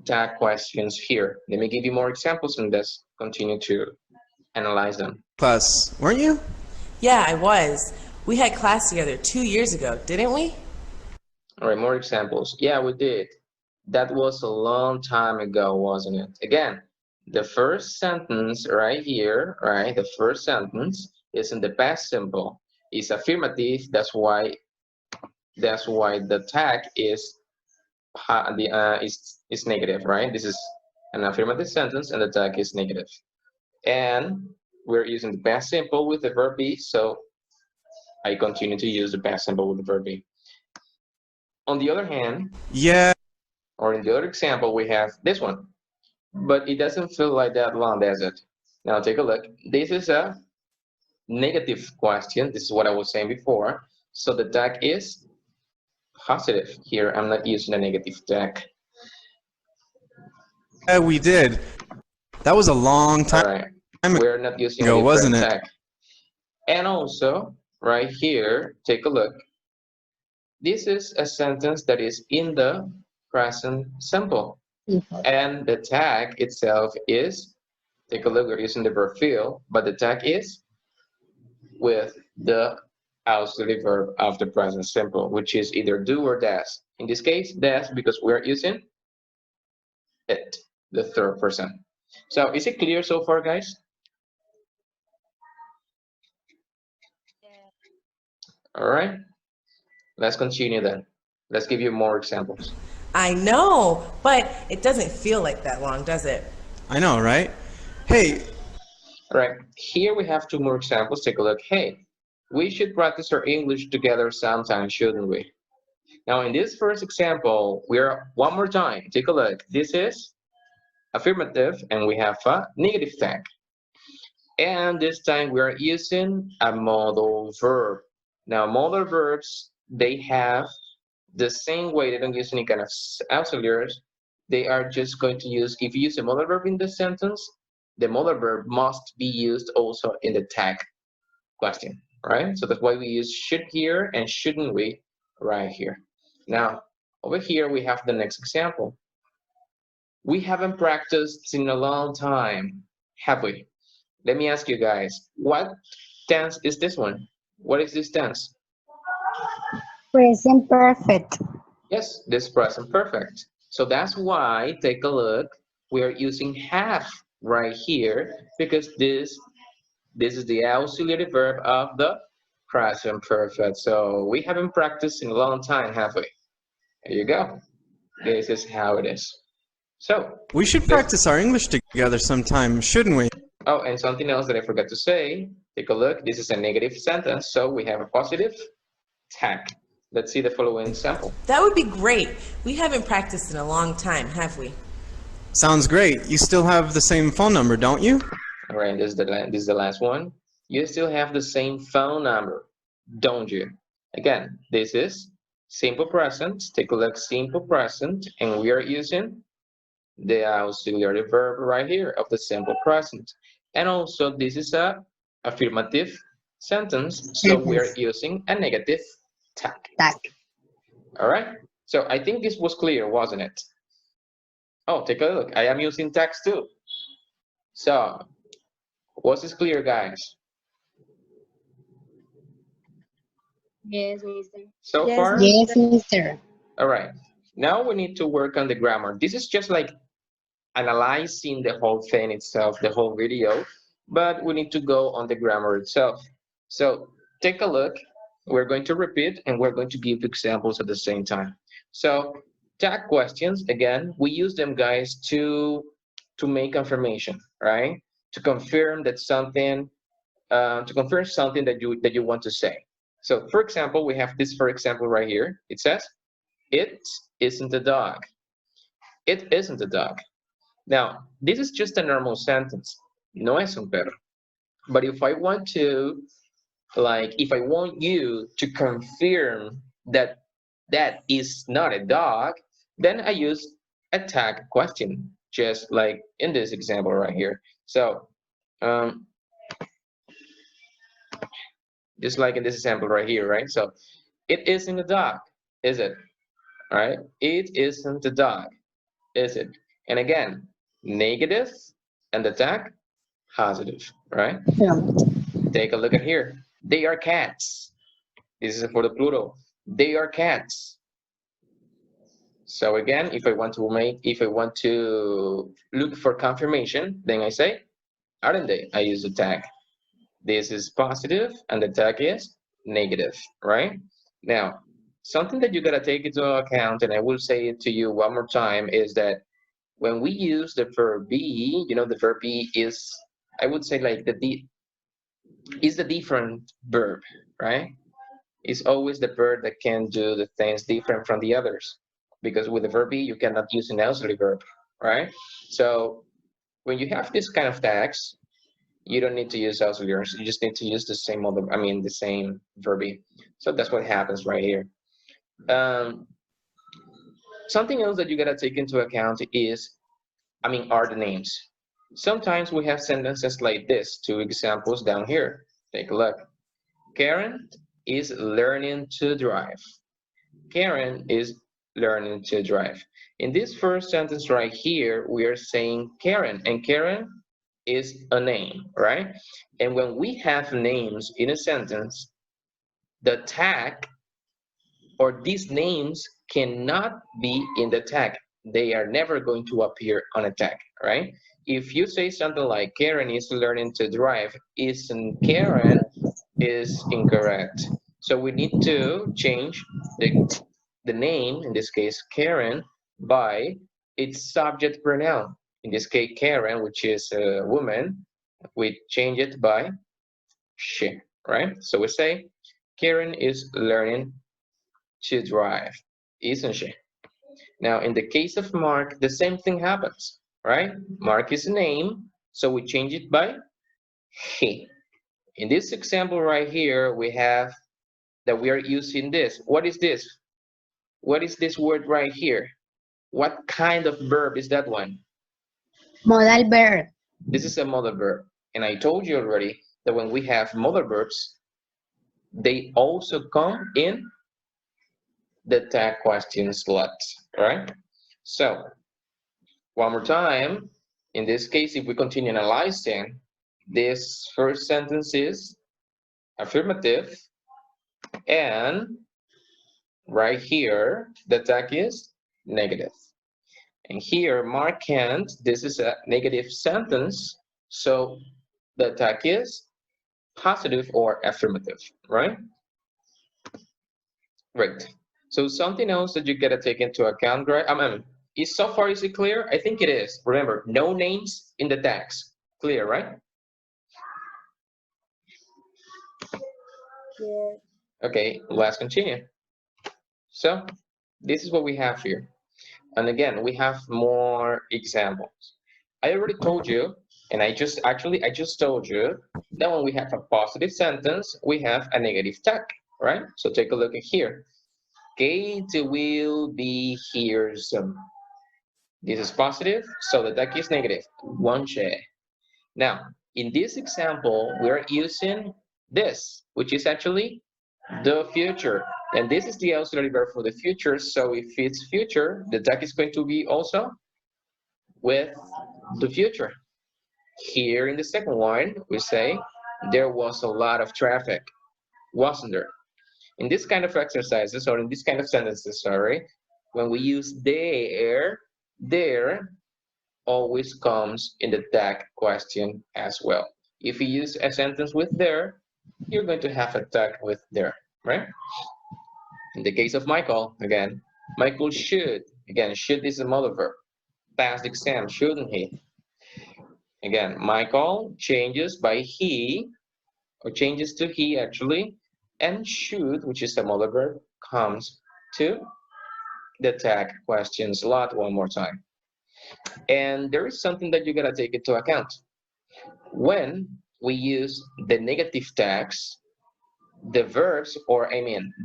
Speaker 1: tag questions here. Let me give you more examples and let's continue to analyze them.
Speaker 11: Class, weren't you?
Speaker 12: Yeah, I was. We had class together 2 years ago, didn't we?
Speaker 1: All right, more examples. Yeah, we did. That was a long time ago, wasn't it? Again, the first sentence right here, right? The first sentence is in the past simple. It's affirmative. That's why the tag is negative, right? This is an affirmative sentence and the tag is negative. And we're using the past simple with the verb be, so I continue to use the past simple with the verb be. On the other hand,
Speaker 11: yeah,
Speaker 1: or in the other example, we have this one, but it doesn't feel like that long, does it? Now take a look. This is a negative question. This is what I was saying before. So the tag is positive. Here, I'm not using a negative tag.
Speaker 11: Yeah, we did. That was a long time.
Speaker 1: All right. We're not using
Speaker 11: ago,
Speaker 1: a
Speaker 11: wasn't it?
Speaker 1: tag. And also, right here, take a look. This is a sentence that is in the present simple. And the tag itself is, take a look, we're using the verb feel, but the tag is with the auxiliary verb of the present simple, which is either do or does. In this case, does, because we're using it, the third person. So is it clear so far, guys? All right, let's continue then. Let's give you more examples.
Speaker 12: I know, but it doesn't feel like that long, does it?
Speaker 11: I know, right? Hey,
Speaker 1: All right, here we have two more examples. Take a look. Hey, we should practice our English together sometime, shouldn't we? Now, in this first example, we're one more time. Take a look. This is affirmative, and we have a negative tag. And this time we are using a modal verb. Now, modal verbs, they have the same way. They don't use any kind of auxiliaries. They are just going to use, if you use a modal verb in the sentence, the modal verb must be used also in the tag question, right? So that's why we use should here and shouldn't we right here. Now, over here we have the next example. We haven't practiced in a long time, have we? Let me ask you guys, what tense is this one? What is this tense?
Speaker 10: Present perfect.
Speaker 1: Yes, this present perfect. So that's why, take a look, we are using have right here because this is the auxiliary verb of the present perfect. So we haven't practiced in a long time, have we? There you go. This is how it is. So
Speaker 11: we should practice our English together sometime, shouldn't we?
Speaker 1: Oh, and something else that I forgot to say. Take a look. This is a negative sentence, so we have a positive tag. Let's see the following sample.
Speaker 12: That would be great. We haven't practiced in a long time, have we?
Speaker 11: Sounds great. You still have the same phone number, don't you?
Speaker 1: All right, this is the last one. You still have the same phone number, don't you? Again, this is simple present. Take a look, simple present, and we are using the auxiliary verb right here of the simple present. And also, this is a affirmative sentence, so we are using a negative tag. All right, so I think this was clear, wasn't it? Oh, take a look. I am using tags too. So, was this clear, guys?
Speaker 10: Yes, mister.
Speaker 1: So far?
Speaker 10: Yes, mister.
Speaker 1: All right. Now we need to work on the grammar. This is just like analyzing the whole thing itself, the whole video, but we need to go on the grammar itself. So take a look. We're going to repeat and we're going to give examples at the same time. So tag questions, again, we use them, guys, to make confirmation, right? To confirm that something, that you want to say. So for example, we have this, for example, right here. It says, it isn't a dog. It isn't a dog. Now, this is just a normal sentence. No es un perro. But if I want to, if I want you to confirm that that is not a dog, then I use a tag question, just like in this example right here. So, just like in this example right here, right? So, it isn't a dog, is it? All right, it isn't a dog, is it? And again, negative and the tag positive, right?
Speaker 10: Yeah.
Speaker 1: Take a look at here. They are cats. This is for the plural. They are cats. So again, if I want to look for confirmation, then I say, aren't they? I use the tag. This is positive and the tag is negative, right? Now, something that you gotta take into account, and I will say it to you one more time, is that when we use the verb be, the verb be is, I would say, like is the different verb, right? It's always the verb that can do the things different from the others, because with the verb be, you cannot use an auxiliary verb, right? So when you have this kind of tags, you don't need to use auxiliaries. You just need to use the same the same verb be. So that's what happens right here. Something else that you gotta take into account is, are the names. Sometimes we have sentences like this, 2 examples down here. Take a look. Karen is learning to drive. Karen is learning to drive. In this first sentence right here, we are saying Karen, and Karen is a name, right? And when we have names in a sentence, the tag or these names cannot be in the tag. They are never going to appear on a tag, right? If you say something like Karen is learning to drive, isn't Karen is incorrect. So we need to change the name, in this case Karen, by its subject pronoun. In this case, Karen, which is a woman, we change it by she, right? So we say, Karen is learning to drive, isn't she? Now, in the case of Mark, the same thing happens, right? Mark is a name, so we change it by he. In this example right here, we have that we are using this. What is this? What is this word right here? What kind of verb is that one?
Speaker 10: Modal verb.
Speaker 1: This is a modal verb. And I told you already that when we have modal verbs, they also come in the tag question slot, right? So, one more time. In this case, if we continue analyzing, this first sentence is affirmative, and right here, the tag is negative. And here, Mark can't, this is a negative sentence, so the tag is positive or affirmative, right? Right. So something else that you gotta take into account, right? Is so far, is it clear? I think it is. Remember, no names in the tags. Clear, right?
Speaker 3: Yes.
Speaker 1: Okay, let's continue. So this is what we have here. And again, we have more examples. I already told you, and I just told you that when we have a positive sentence, we have a negative tag, right? So take a look at here. Kate will be here soon. This is positive, so the tag is negative, won't she? Now, in this example, we're using this, which is actually the future. And this is the auxiliary verb for the future, so if it's future, the tag is going to be also with the future. Here in the second one, we say, there was a lot of traffic, wasn't there? In this kind of exercises, or in this kind of sentences, sorry, when we use there always comes in the tag question as well. If you use a sentence with there, you're going to have a tag with there, right? In the case of Michael, again, Michael should, again, should is a modal verb. Pass the exam, shouldn't he? Again, Michael changes by he, or changes to he actually, and should, which is a modal verb, comes to the tag question slot one more time. And there is something that you gotta take into account. When we use the negative tags, the verbs, or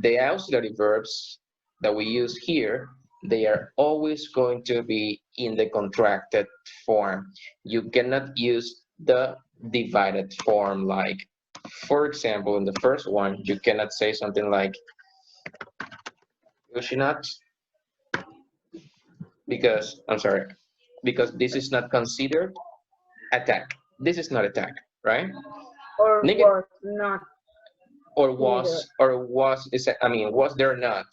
Speaker 1: the auxiliary verbs that we use here, they are always going to be in the contracted form. You cannot use the divided form, like, for example, in the first one, you cannot say something like, will she not? Because, I'm sorry, because this is not considered a tag. This is not a tag, right?
Speaker 3: Or was not.
Speaker 1: Or was, was there not?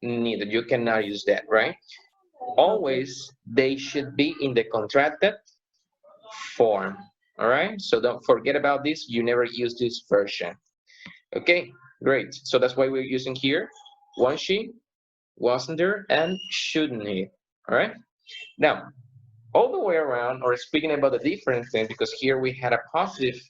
Speaker 1: Neither. You cannot use that, right? Always, they should be in the contracted form, all right? So don't forget about this. You never use this version. Okay, great. So that's why we're using here, was she, wasn't there, and shouldn't he, all right? Now, all the way around, or speaking about the different thing, because here we had a positive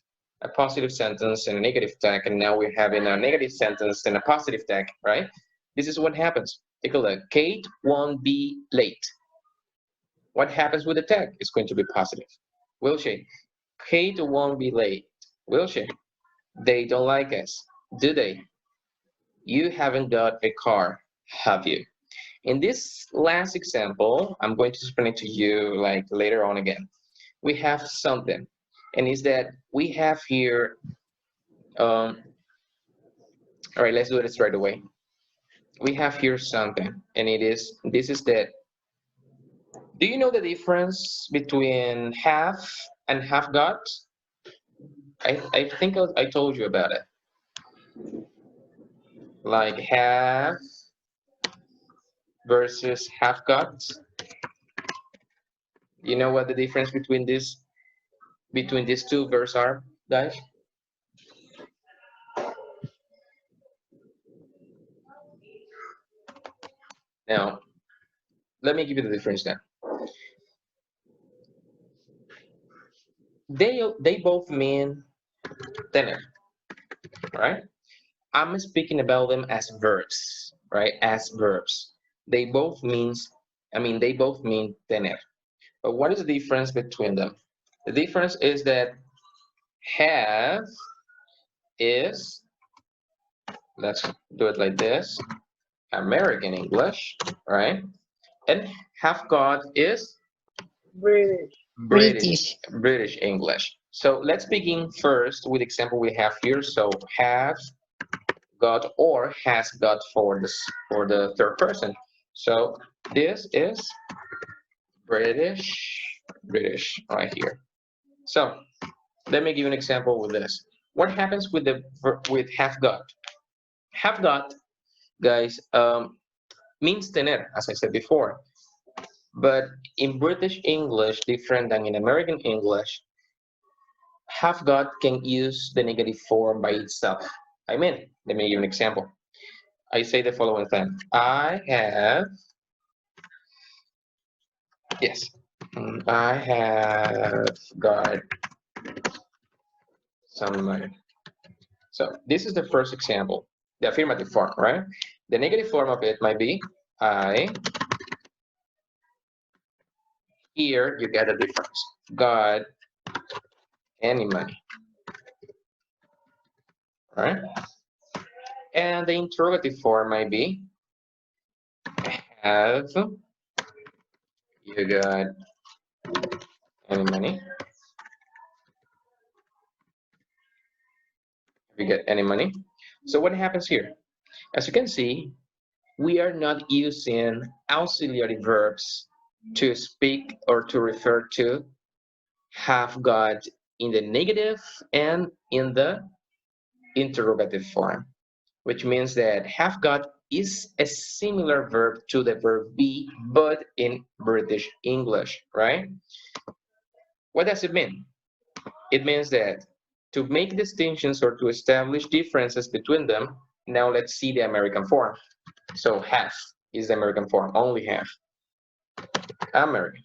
Speaker 1: sentence and a negative tag, and now we're having a negative sentence and a positive tag, right? This is what happens. Take a look. Kate won't be late. What happens with the tag? It's going to be positive. Will she? Kate won't be late. Will she? They don't like us, do they? You haven't got a car, have you? In this last example, I'm going to explain it to you like later on again. We have something, and is that we have here, all right, let's do this right away. We have here something, and this is that. Do you know the difference between have and have got? I think I told you about it. Like have versus have got. You know what the difference between these two verbs are, guys? Now, let me give you the difference now. they both mean tener, right? I'm speaking about them as verbs, right? As verbs. They both mean tener. But what is the difference between them? The difference is that have is, let's do it like this, American English, right? And have got is British English. So let's begin first with the example we have here. So have got or has got for the third person. So this is British right here. So let me give you an example with this. What happens with have got? Have got, guys, means tener, as I said before. But in British English, different than in American English, have got can use the negative form by itself. I mean, let me give you an example. I say the following thing. I have got some money. So this is the first example, the affirmative form, right? The negative form of it might be I. Here you get a difference. Got any money, right? And the interrogative form might be have you got any money? Have you got any money? So what happens here? As you can see, we are not using auxiliary verbs to speak or to refer to have got in the negative and in the interrogative form, which means that have got is a similar verb to the verb be, but in British English, right? What does it mean? It means that to make distinctions or to establish differences between them, now let's see the American form. So have is the American form, only have. American,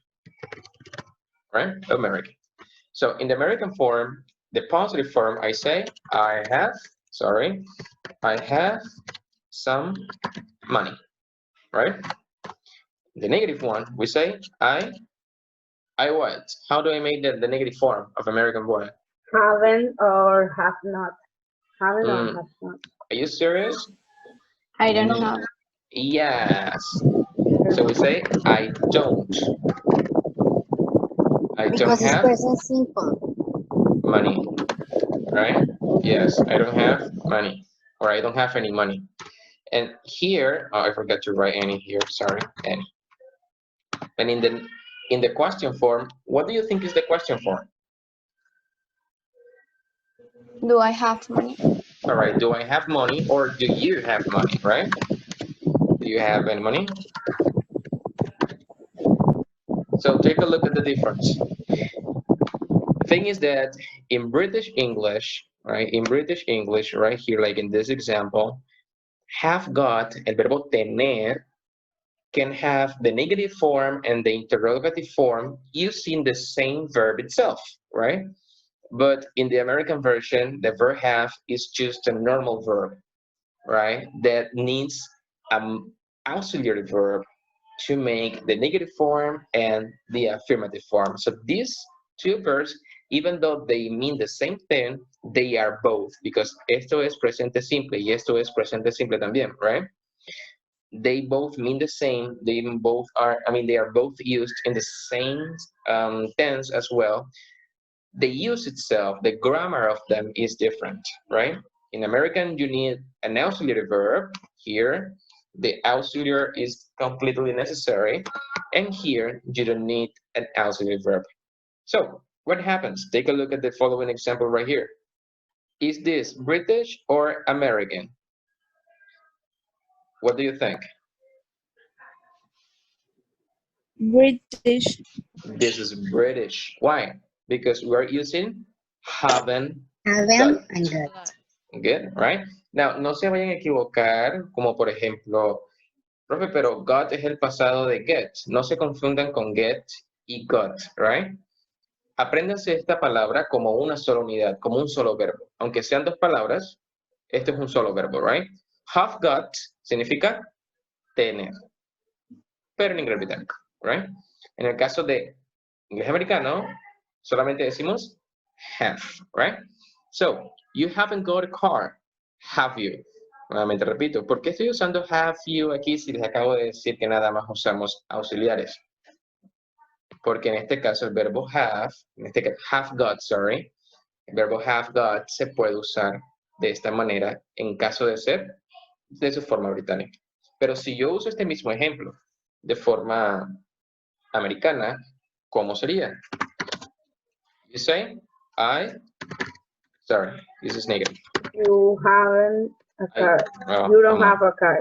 Speaker 1: right? American. So in the American form, the positive form, I say, I have some money, right? The negative one, we say, I what? How do I make the negative form of American form?
Speaker 3: Haven't or have not. Haven't or have not.
Speaker 1: Are you serious?
Speaker 10: I don't know.
Speaker 1: Yes. So we say, I don't.
Speaker 10: Because it's present simple.
Speaker 1: Money, right? Yes, I don't have money, or I don't have any money. And here, I forgot to write any here, sorry, any. And in the question form, what do you think is the question form?
Speaker 2: Do I have money?
Speaker 1: All right, do I have money or do you have money, right? Do you have any money? So take a look at the difference. The thing is that in British English, right? In British English, right here, like in this example, have got, el verbo tener, can have the negative form and the interrogative form using the same verb itself, right? But in the American version, the verb have is just a normal verb, right? That needs an auxiliary verb to make the negative form and the affirmative form. So these two verbs, even though they mean the same thing, they are both, because esto es presente simple y esto es presente simple también, right? They both mean the same. They both are, they are both used in the same tense as well. The use itself, the grammar of them is different, right? In American, you need an auxiliary verb. Here, the auxiliary is completely necessary. And here, you don't need an auxiliary verb. So, what happens? Take a look at the following example right here. Is this British or American? What do you think?
Speaker 2: British.
Speaker 1: This is British. Why? Because we are using haven't
Speaker 10: and got.
Speaker 1: Good, right? Now, no se vayan a equivocar, como por ejemplo, profe, pero got es el pasado de get. No se confundan con get y got, right? apréndanse esta palabra como una sola unidad, como un solo verbo. Aunque sean dos palabras, este es un solo verbo, right? Have got significa tener, pero en inglés británico, right? En el caso de inglés americano, solamente decimos have, right? So, you haven't got a car, have you? Nuevamente repito, ¿por qué estoy usando have you aquí si les acabo de decir que nada más usamos auxiliares? Porque en este caso el verbo have, en este caso have got, sorry, el verbo have got se puede usar de esta manera en caso de ser de su forma británica. Pero si yo uso este mismo ejemplo de forma americana, ¿cómo sería? You say, sorry, this is negative.
Speaker 3: You haven't a car.
Speaker 1: Well,
Speaker 3: You don't have a car.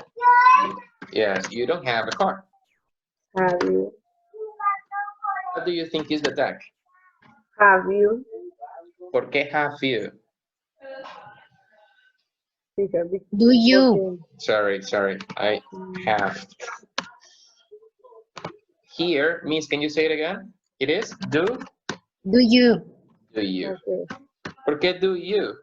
Speaker 1: Yes, you don't have a car.
Speaker 3: Have you?
Speaker 1: What do you think is the tag?
Speaker 3: Have you?
Speaker 1: ¿Por qué have you?
Speaker 10: Do you?
Speaker 1: Sorry, I have. Here means, can you say it again? It is do?
Speaker 10: Do you?
Speaker 1: Do you.
Speaker 3: Okay.
Speaker 1: ¿Por qué do you?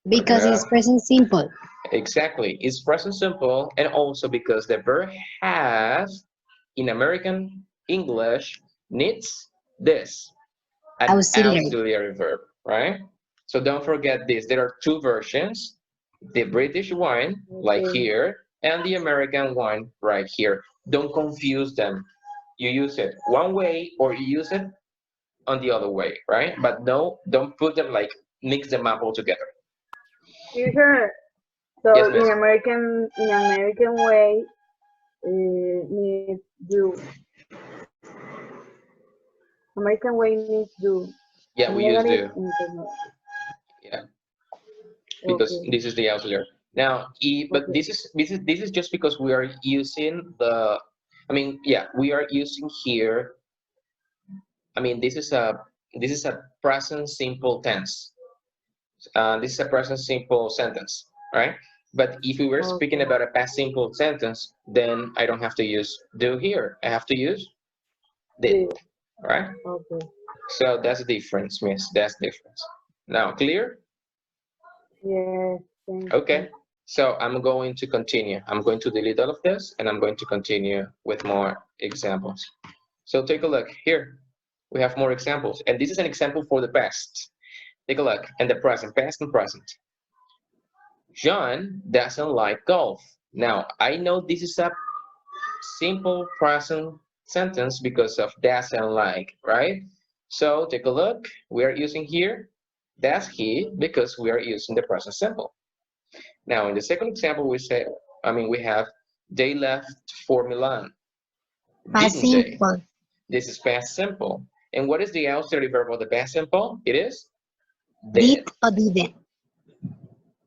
Speaker 10: Because it's present simple.
Speaker 1: Exactly, it's present simple, and also because the verb have in American English needs this, an auxiliary verb, right? So don't forget this. There are two versions, the British one, like here, and the American one, right here. Don't confuse them. You use it one way or you use it on the other way, right? But no, don't put them like, mix them up all together.
Speaker 3: Teacher, so
Speaker 1: Yes, miss.
Speaker 3: in American way, needs do. American way needs do.
Speaker 1: Yeah, we use do.
Speaker 3: Internet.
Speaker 1: Yeah, because
Speaker 3: Okay.
Speaker 1: this is the auxiliary. Now, but
Speaker 3: Okay.
Speaker 1: this is just because we are using the. I mean, yeah, we are using here. I mean, this is a present simple tense. This is a present simple sentence, right? But if we were speaking about a past simple sentence, then I don't have to use do here. I have to use did, right?
Speaker 3: Okay.
Speaker 1: So that's the difference, miss. That's the difference. Now, clear?
Speaker 3: Yes.
Speaker 1: Okay. So I'm going to continue. I'm going to delete all of this, and I'm going to continue with more examples. So take a look here. We have more examples, and this is an example for the past. Take a look, and the present, past and present. John doesn't like golf. Now, I know this is a simple present sentence because of doesn't like, right? So take a look. We are using here, does he, because we are using the present simple. Now, in the second example, we have they left for Milan.
Speaker 10: Past simple.
Speaker 1: This is past simple. And what is the auxiliary verb of the past simple? It is
Speaker 10: did or didn't.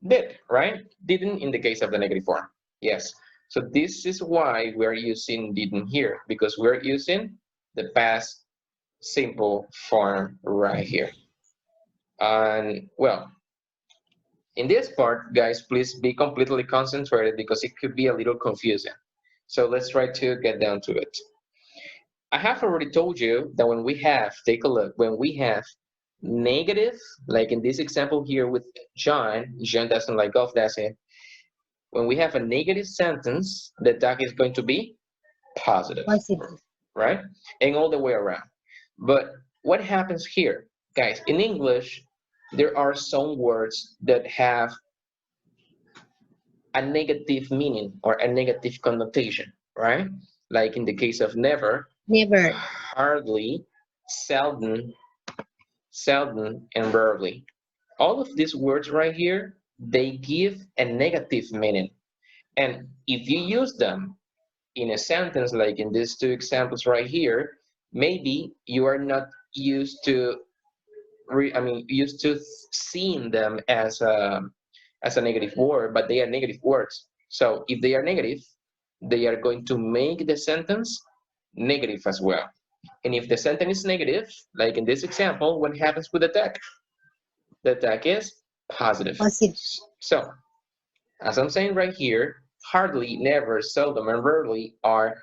Speaker 1: Did, right? Didn't in the case of the negative form. Yes. So this is why we're using didn't here, because we're using the past simple form right here. And well, in this part, guys, please be completely concentrated because it could be a little confusing. So let's try to get down to it. I have already told you that when we have, take a look, when we have negative, like in this example here with John doesn't like golf, that's it. When we have a negative sentence, the tag is going to be positive, right? And all the way around. But what happens here? Guys, in English, there are some words that have a negative meaning or a negative connotation, right? Like in the case of never, hardly, seldom, and rarely. All of these words right here, they give a negative meaning. And if you use them in a sentence, like in these two examples right here, maybe you are not used to seeing them as a negative word, but they are negative words. So if they are negative, they are going to make the sentence negative as well. And if the sentence is negative, like in this example, what happens with the tag? The tag is positive. So, as I'm saying right here, hardly, never, seldom, and rarely are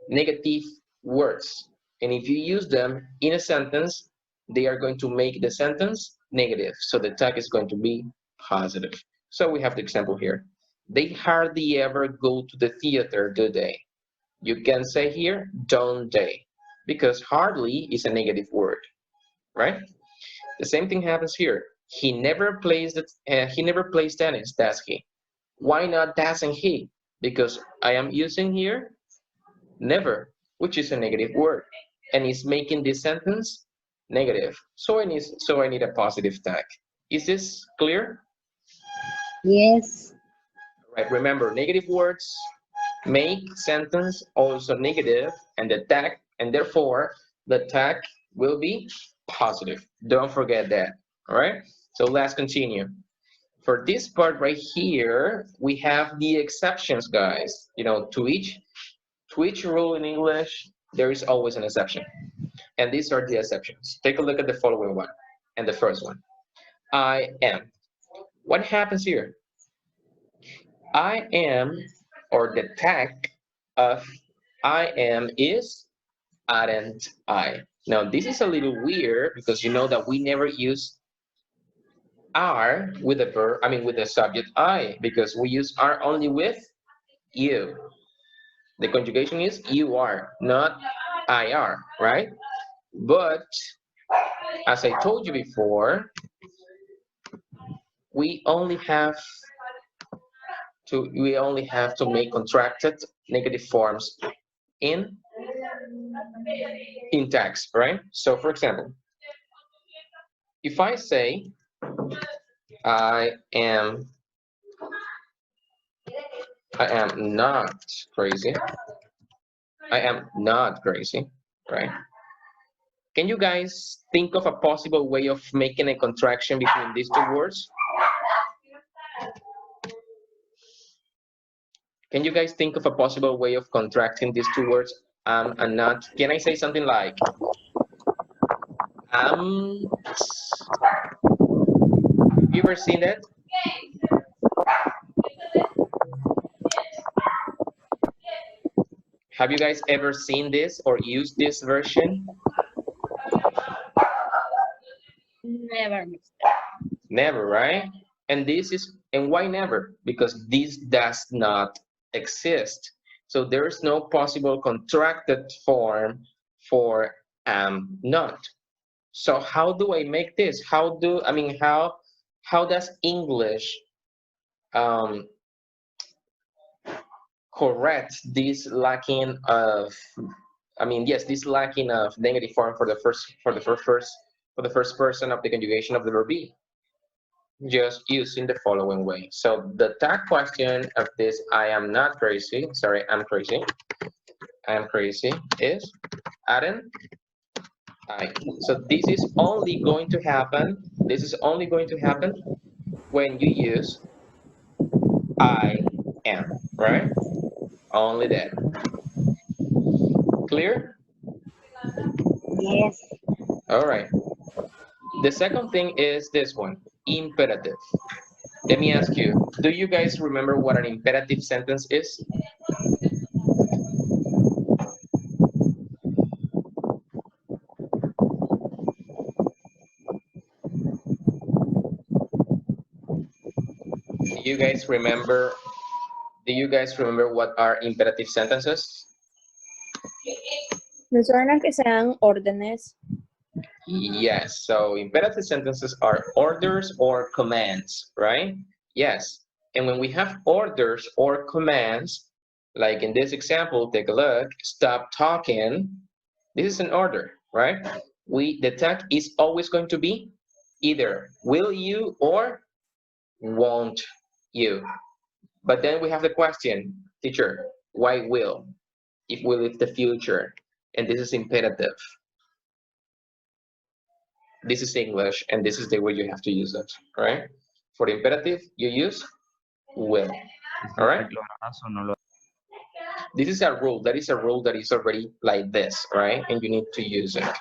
Speaker 1: negative words. And if you use them in a sentence, they are going to make the sentence negative. So the tag is going to be positive. So we have the example here. They hardly ever go to the theater, do they? You can say here, don't they? Because hardly is a negative word, right? The same thing happens here. He never plays tennis, does he? Why not doesn't he? Because I am using here never, which is a negative word, and it's making this sentence negative. So I need a positive tag. Is this clear?
Speaker 10: Yes.
Speaker 1: Right. Remember, negative words make sentence also negative, and the tag, and therefore the tag will be positive. Don't forget that. All right. So let's continue. For this part right here, we have the exceptions, guys. You know, to each rule in English, there is always an exception. And these are the exceptions. Take a look at the following one and the first one. I am. What happens here? I am, or the tag of I am is aren't I. Now, this is a little weird because you know that we never use are with the verb, with the subject I, because we use are only with you. The conjugation is you are, not I are, right? But as I told you before, we only have to make contracted negative forms in text, right? So for example, if I say I am not crazy. I am not crazy, right? Can you guys think of a possible way of making a contraction between these two words? Can you guys think of a possible way of contracting these two words, and not? Can I say something like, have you ever seen that? Have you guys ever seen this or used this version?
Speaker 2: Never.
Speaker 1: Never, right? And why never? Because this does not exist. So there is no possible contracted form for am not. So how do I make this? How does English correct this lacking of this lacking of negative form for the first person of the conjugation of the verb be? Just using the following way. So the tag question of this I am not crazy, sorry, I'm crazy is aren't I. So this is only going to happen when you use I am, right? Only that. Clear?
Speaker 10: Yes.
Speaker 1: All right. The second thing is this one, imperative. Let me ask you, do you guys remember what an imperative sentence is? Do you guys remember what are imperative sentences?
Speaker 2: Me suena que sean órdenes.
Speaker 1: Yes, so imperative sentences are orders or commands, right? Yes, and when we have orders or commands, like in this example, take a look, stop talking, this is an order, right? The tag is always going to be either will you or won't you. But then we have the question, teacher, why will? If will is the future, and this is imperative. This is English, and this is the way you have to use it, right? For imperative, you use will, all right? This is a rule. That is a rule that is already like this, right? And you need to use it.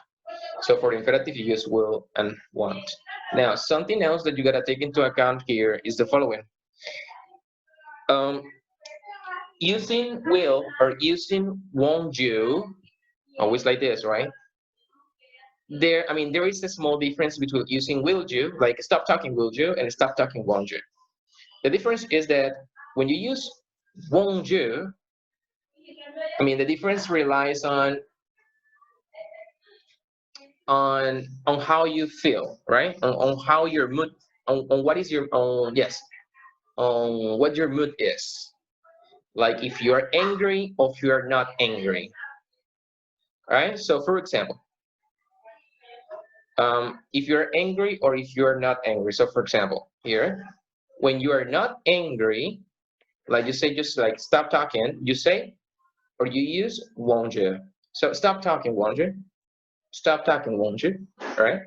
Speaker 1: So for imperative, you use will and want. Now, something else that you gotta take into account here is the following. Using will or using won't you, always like this, right? there is a small difference between using will you, like stop talking will you, and stop talking won't you. The difference is that when you use won't you, the difference relies on how you feel, right? On how your mood, on what is your on what your mood is. Like if you are angry or if you are not angry. All right. So for example, if you're angry or if you're not angry. So for example, here, when you are not angry, like you say, just like stop talking, you say, or you use won't you. So stop talking, won't you? Stop talking, won't you? All right.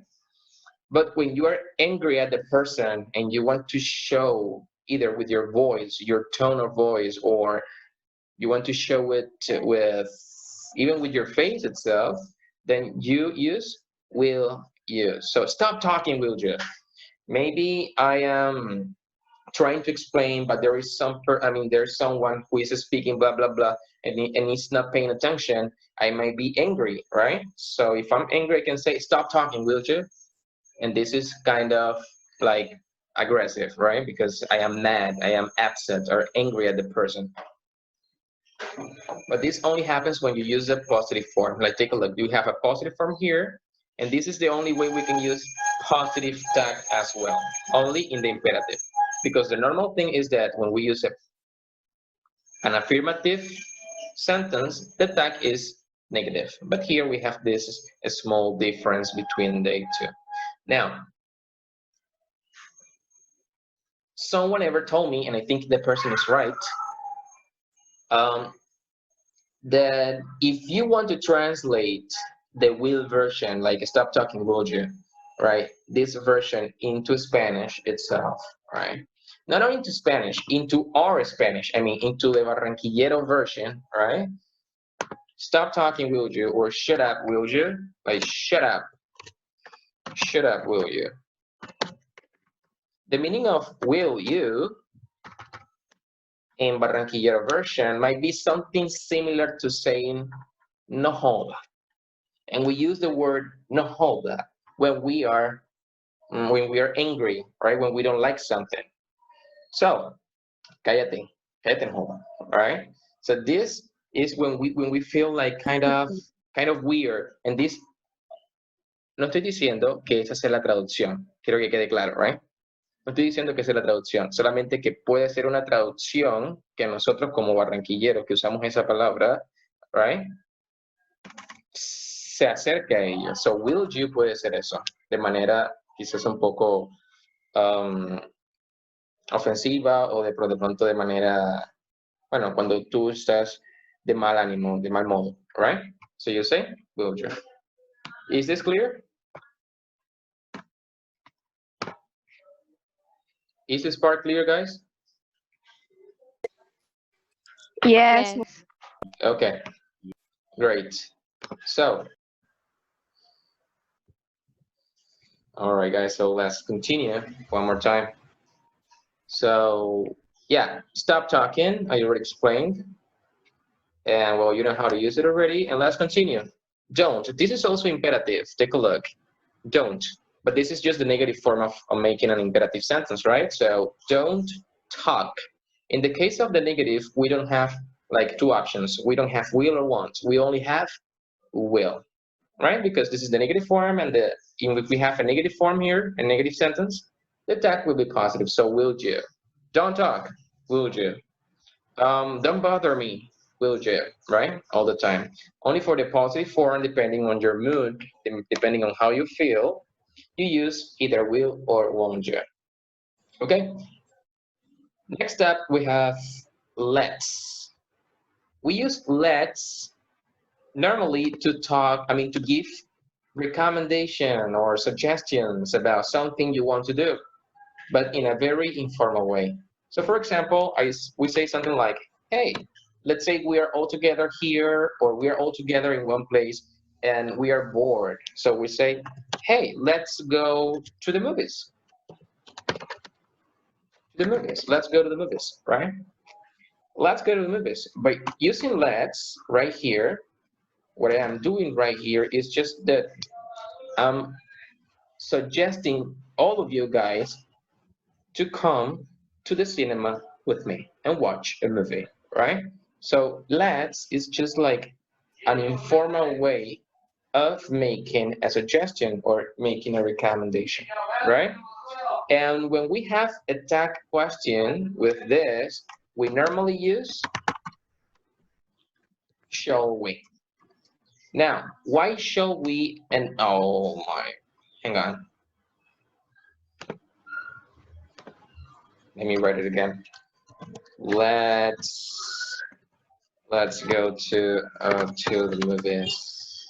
Speaker 1: But when you are angry at the person and you want to show either with your voice, your tone of voice, or you want to show it with even with your face itself, then you use will you. So stop talking, will you? Maybe I am trying to explain, but there is there's someone who is speaking blah blah blah, and he's not paying attention. I might be angry, right? So if I'm angry, I can say, stop talking, will you? And this is kind of like aggressive, right? Because I am mad, I am upset or angry at the person. But this only happens when you use a positive form. Like take a look, you have a positive form here, and this is the only way we can use positive tag as well, only in the imperative. Because the normal thing is that when we use an affirmative sentence, the tag is negative. But here we have this a small difference between the two. Now, someone ever told me, and I think the person is right, that if you want to translate the will version, like stop talking, will you, right? This version into Spanish itself, right? Not only into Spanish, into our Spanish, into the Barranquillero version, right? Stop talking, will you? Or shut up, will you? Like shut up, will you? The meaning of will you in Barranquillero version might be something similar to saying no joda. And we use the word no joda when we are angry, right? When we don't like something. So, cállate, no joda, right? So this is when we feel like kind of weird. And this, no estoy diciendo que esa sea la traducción. Quiero que quede claro, right? No estoy diciendo que sea la traducción, solamente que puede ser una traducción que nosotros como barranquilleros que usamos esa palabra, right, se acerca a ella. So will you puede ser eso, de manera quizás un poco ofensiva o de pronto de manera, bueno, cuando tú estás de mal ánimo, de mal modo, right? So you say, will you. Is this clear? Is this part clear, guys?
Speaker 5: Yes.
Speaker 1: Okay, great. So, all right, guys, so let's continue one more time. So, yeah, stop talking, I already explained. And, well, you know how to use it already. And let's continue. Don't. This is also imperative. Take a look. Don't. But this is just the negative form of making an imperative sentence, right? So don't talk. In the case of the negative, we don't have like two options. We don't have will or want. We only have will, right? Because this is the negative form, and if we have a negative form here, a negative sentence, the tag will be positive. So will you? Don't talk. Will you? Don't bother me. Will you? Right? All the time. Only for the positive form, depending on your mood, depending on how you feel, you use either will or won't you. Okay? Next up, we have let's. We use let's normally to talk, to give recommendation or suggestions about something you want to do, but in a very informal way. So for example, we say something like, hey, let's say we are all together here, or we are all together in one place, and we are bored. So we say, hey, let's go to the movies. Let's go to the movies, right? Let's go to the movies. By using let's right here, what I am doing right here is just that I'm suggesting all of you guys to come to the cinema with me and watch a movie, right? So let's is just like an informal way of making a suggestion or making a recommendation, right? And when we have a tag question with this, we normally use shall we. Now, why shall we and oh my, hang on. Let me write it again. Let's go to the movies.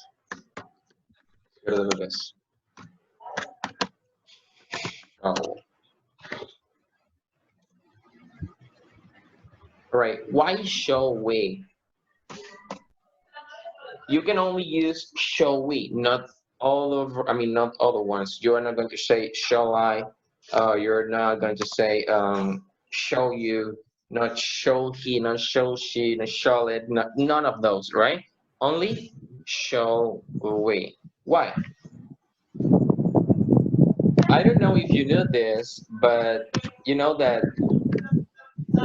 Speaker 1: Go to the movies. Oh. All right. Why shall we? You can only use shall we, not all over. I mean, not all the ones. You are not going to say shall I. You're not going to say shall you. Not shall he. Not shall she. Not shall it. Not, none of those. Right? Only shall we. Why? I don't know if you knew this, but you know that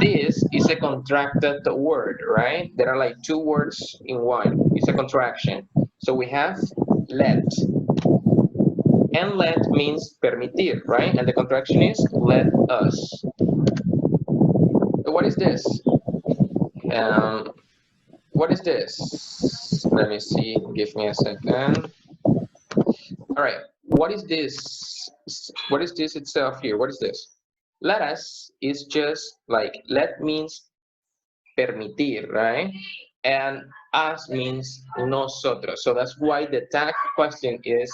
Speaker 1: this is a contracted word, right? There are like two words in one. It's a contraction. So we have let. And let means permitir, right? And the contraction is let us. So what is this? What is this? Let me see. Give me a second. All right. What is this? What is this itself here? What is this? Let us is just like let means permitir, right? And us means nosotros. So that's why the tag question is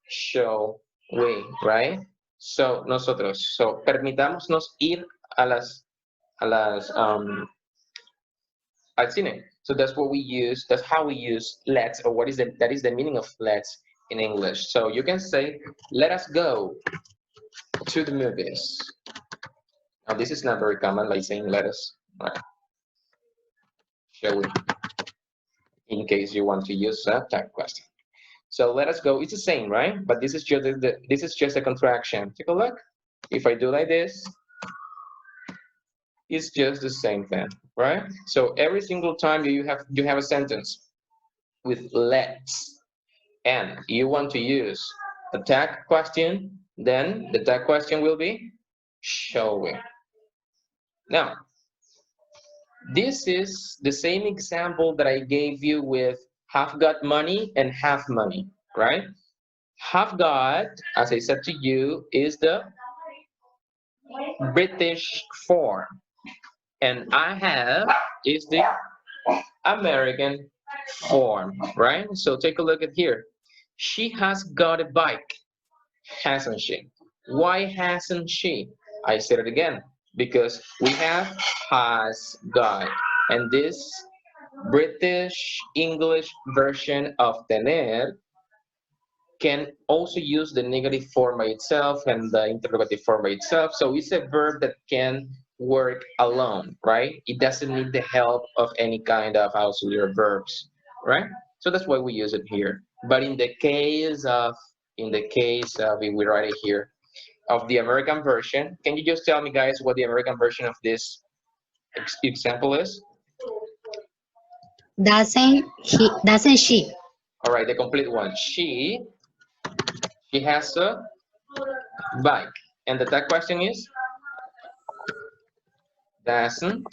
Speaker 1: shall we, right? So nosotros. So permitámonos ir al cine. So that's what we use. That's how we use let's, or what is that is the meaning of let's in English. So you can say, let us go to the movies. Now this is not very common, like saying let us. Right. Shall we? In case you want to use that tag question. So let us go. It's the same, right? But this is just a contraction. Take a look. If I do like this, it's just the same thing, right? So every single time you have a sentence with let's, and you want to use a tag question, then the tag question will be shall we. Now, this is the same example that I gave you with have got money and have money, right? Have got, as I said to you, is the British form. And I have is the American form, right? So take a look at here. She has got a bike, hasn't she? Why hasn't she? I said it again, because we have has got. And this British English version of tener can also use the negative form by itself and the interrogative form by itself. So it's a verb that can work alone, right? It doesn't need the help of any kind of auxiliary verbs, right? So that's why we use it here. But in the case of, if we write it here, of the American version, can you just tell me, guys, what the American version of this example is?
Speaker 10: Doesn't she?
Speaker 1: All right, the complete one. She has a bike. And the tag question is? Doesn't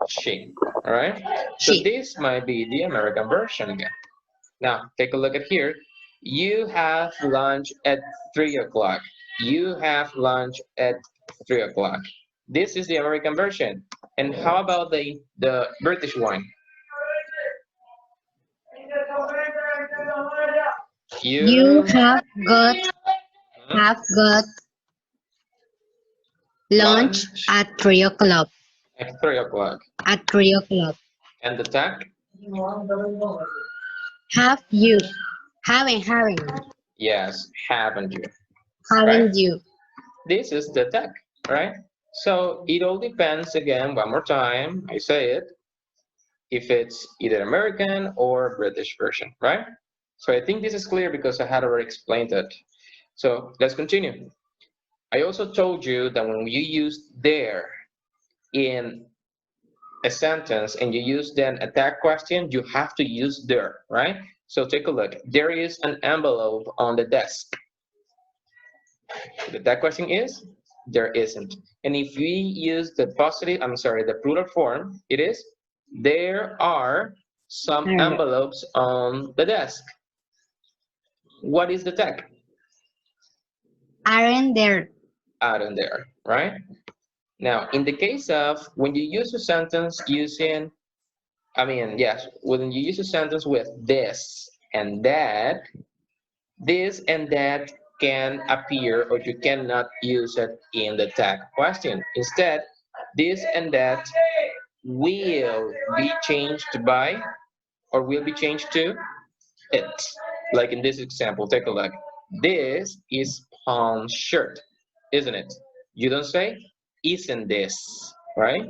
Speaker 1: she? All right. So this might be the American version again. Now, take a look at here. You have lunch at 3 o'clock. You have lunch at 3 o'clock. This is the American version. And how about the British one?
Speaker 10: You have got lunch at 3 o'clock.
Speaker 1: At 3 o'clock.
Speaker 10: At 3 o'clock.
Speaker 1: And the tag?
Speaker 10: Have you? Haven't.
Speaker 1: Yes, haven't you?
Speaker 10: Haven't you?
Speaker 1: This is the tag, right? So it all depends, again, one more time, I say it, if it's either American or British version, right? So I think this is clear because I had already explained it. So let's continue. I also told you that when you use there in a sentence and you use then a tag question, you have to use there, right? So take a look. There is an envelope on the desk. The tag question is there isn't. And if we use the the plural form, it is there are some envelopes on the desk. What is the tag?
Speaker 10: Aren't there?
Speaker 1: Aren't there, right? Now, in the case of when you use a sentence using, when you use a sentence with this and that can appear, or you cannot use it in the tag question. Instead, this and that will be changed by, or will be changed to it. Like in this example, take a look. This is Paul's shirt, isn't it? You don't say, isn't this, right?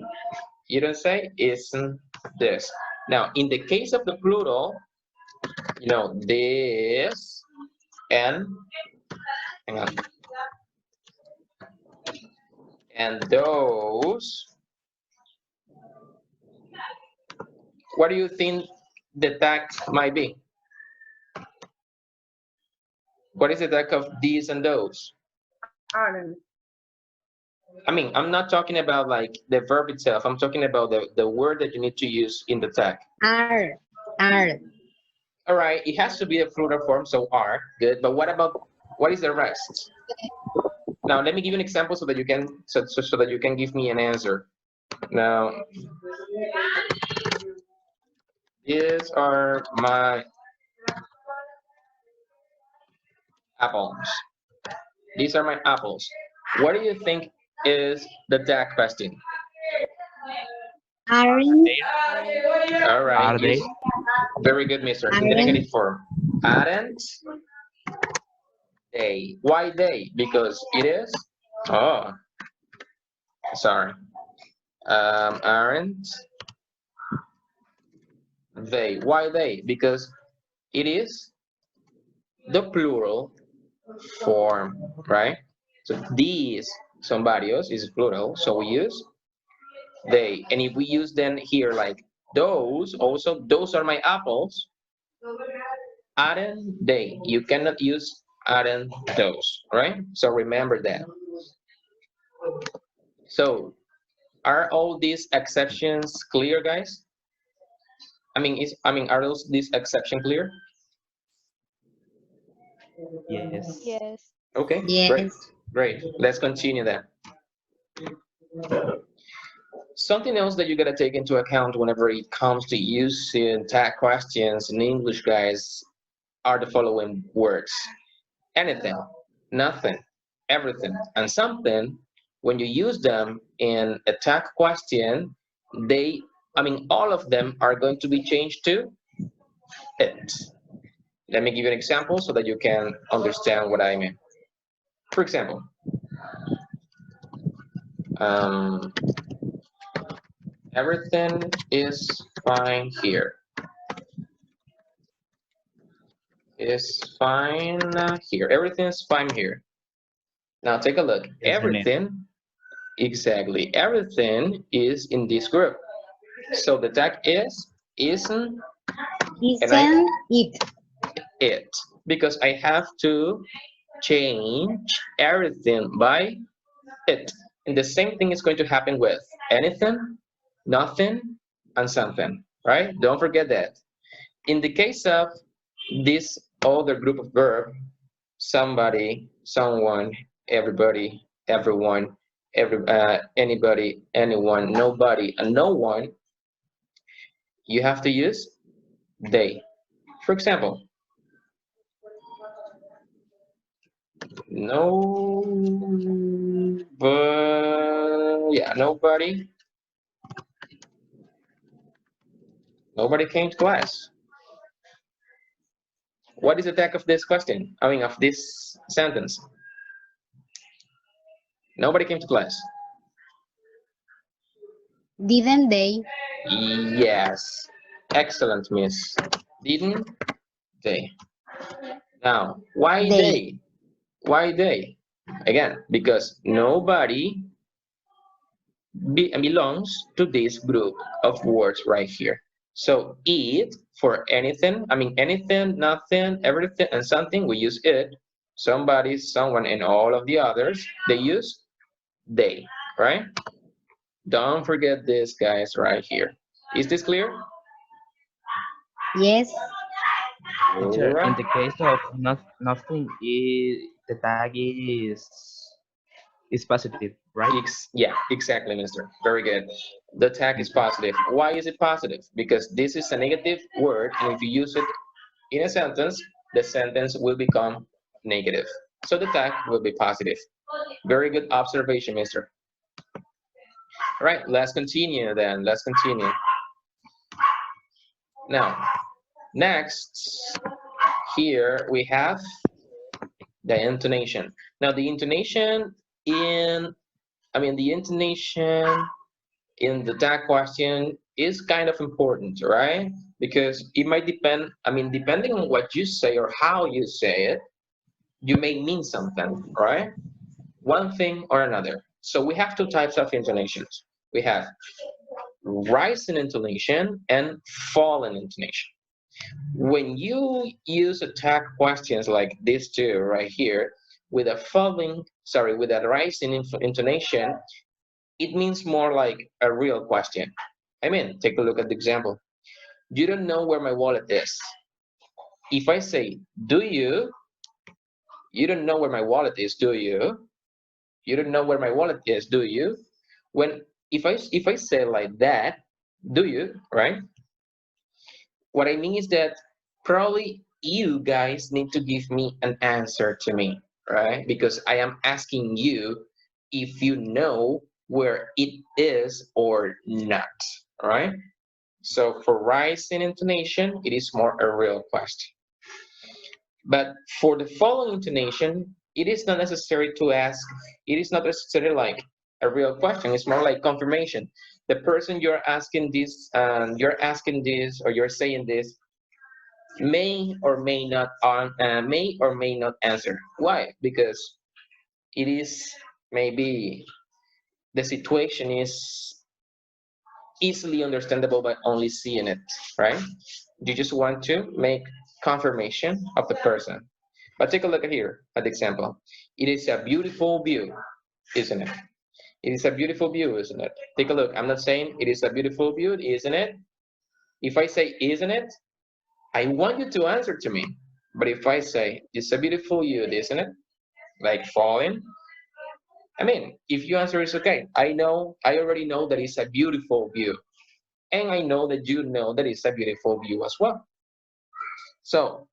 Speaker 1: You don't say, isn't this. Now, in the case of the plural, this and, hang on, and those, what do you think the tag might be? What is the tag of these and those?
Speaker 3: Aren't.
Speaker 1: I'm not talking about like the verb itself. I'm talking about the word that you need to use in the tag.
Speaker 10: Are.
Speaker 1: All right, it has to be a plural form, so are, good. But what is the rest? Now, let me give you an example so that you can, so that you can give me an answer. Now, these are my apples. These are my apples. What do you think is the tag question?
Speaker 10: Aren't.
Speaker 1: All right.
Speaker 13: Are they?
Speaker 1: Very good, mister. In the negative form. Aren't they? Why they? Because it is? Oh, sorry. Aren't they? Why they? Because it is the plural form, right? So these son varios is plural, so we use they. And if we use then here like those, also those are my apples, aren't they? You cannot use aren't those, right? So remember that. So are all these exceptions clear, guys? Are these exceptions clear?
Speaker 13: Yes.
Speaker 5: Yes.
Speaker 1: Okay,
Speaker 10: Yes.
Speaker 1: great. Let's continue then. Something else that you gotta take into account whenever it comes to using tag questions in English, guys, are the following words. Anything, nothing, everything, and something. When you use them in a tag question, all of them are going to be changed to it. Let me give you an example so that you can understand what I mean. For example, everything is fine here. Is fine here. Everything is fine here. Now take a look. Everything, exactly. Everything is in this group. So the tag is isn't it, because I have to change everything by it. And the same thing is going to happen with anything, nothing, and something, right? Don't forget that. In the case of this other group of verb, somebody, someone, everybody, everyone, anybody, anyone, nobody, and no one, you have to use they. For example, nobody came to class. What is the tag of this question? Of this sentence? Nobody came to class.
Speaker 10: Didn't they?
Speaker 1: Yes. Excellent, miss. Didn't they? Now, why
Speaker 10: They.
Speaker 1: they? Why they? Again, because nobody belongs to this group of words right here. So it for anything, I mean anything, nothing, everything, and something, we use it. Somebody, someone, and all of the others, they use they, right? Don't forget this, guys, right here. Is this clear?
Speaker 10: Yes.
Speaker 1: All
Speaker 13: Teacher, in
Speaker 1: right.
Speaker 13: the case of nothing, the tag is positive, right?
Speaker 1: Yeah, exactly, mister. Very good. The tag is positive. Why is it positive? Because this is a negative word, and if you use it in a sentence, the sentence will become negative. So the tag will be positive. Very good observation, mister. All right, let's continue then. Let's continue. Now, next, here we have the intonation. Now, the intonation the intonation in the tag question is kind of important, right? Because it might depend, depending on what you say or how you say it, you may mean something, right? One thing or another. So we have two types of intonations. We have rising intonation and falling intonation. When you use attack questions like these two right here, with a rising intonation, it means more like a real question. Take a look at the example. You don't know where my wallet is. If I say, do you? You don't know where my wallet is, do you? You don't know where my wallet is, do you? If I say like that, do you, right? What I mean is that probably you guys need to give me an answer to me, right? Because I am asking you if you know where it is or not, right? So for rising intonation, it is more a real question. But for the falling intonation, it is not necessary to ask, it is not necessarily like a real question, it's more like confirmation. The person you're asking this, or you're saying this, may or may not answer. Why? Because it is maybe the situation is easily understandable by only seeing it, right? You just want to make confirmation of the person. But take a look at here at the example. It is a beautiful view, isn't it? It is a beautiful view, isn't it? Take a look. I'm not saying it is a beautiful view, isn't it? If I say isn't it, I want you to answer to me. But if I say it's a beautiful view, isn't it? Like falling. If you answer is okay, I already know that it's a beautiful view. And I know that you know that it's a beautiful view as well. So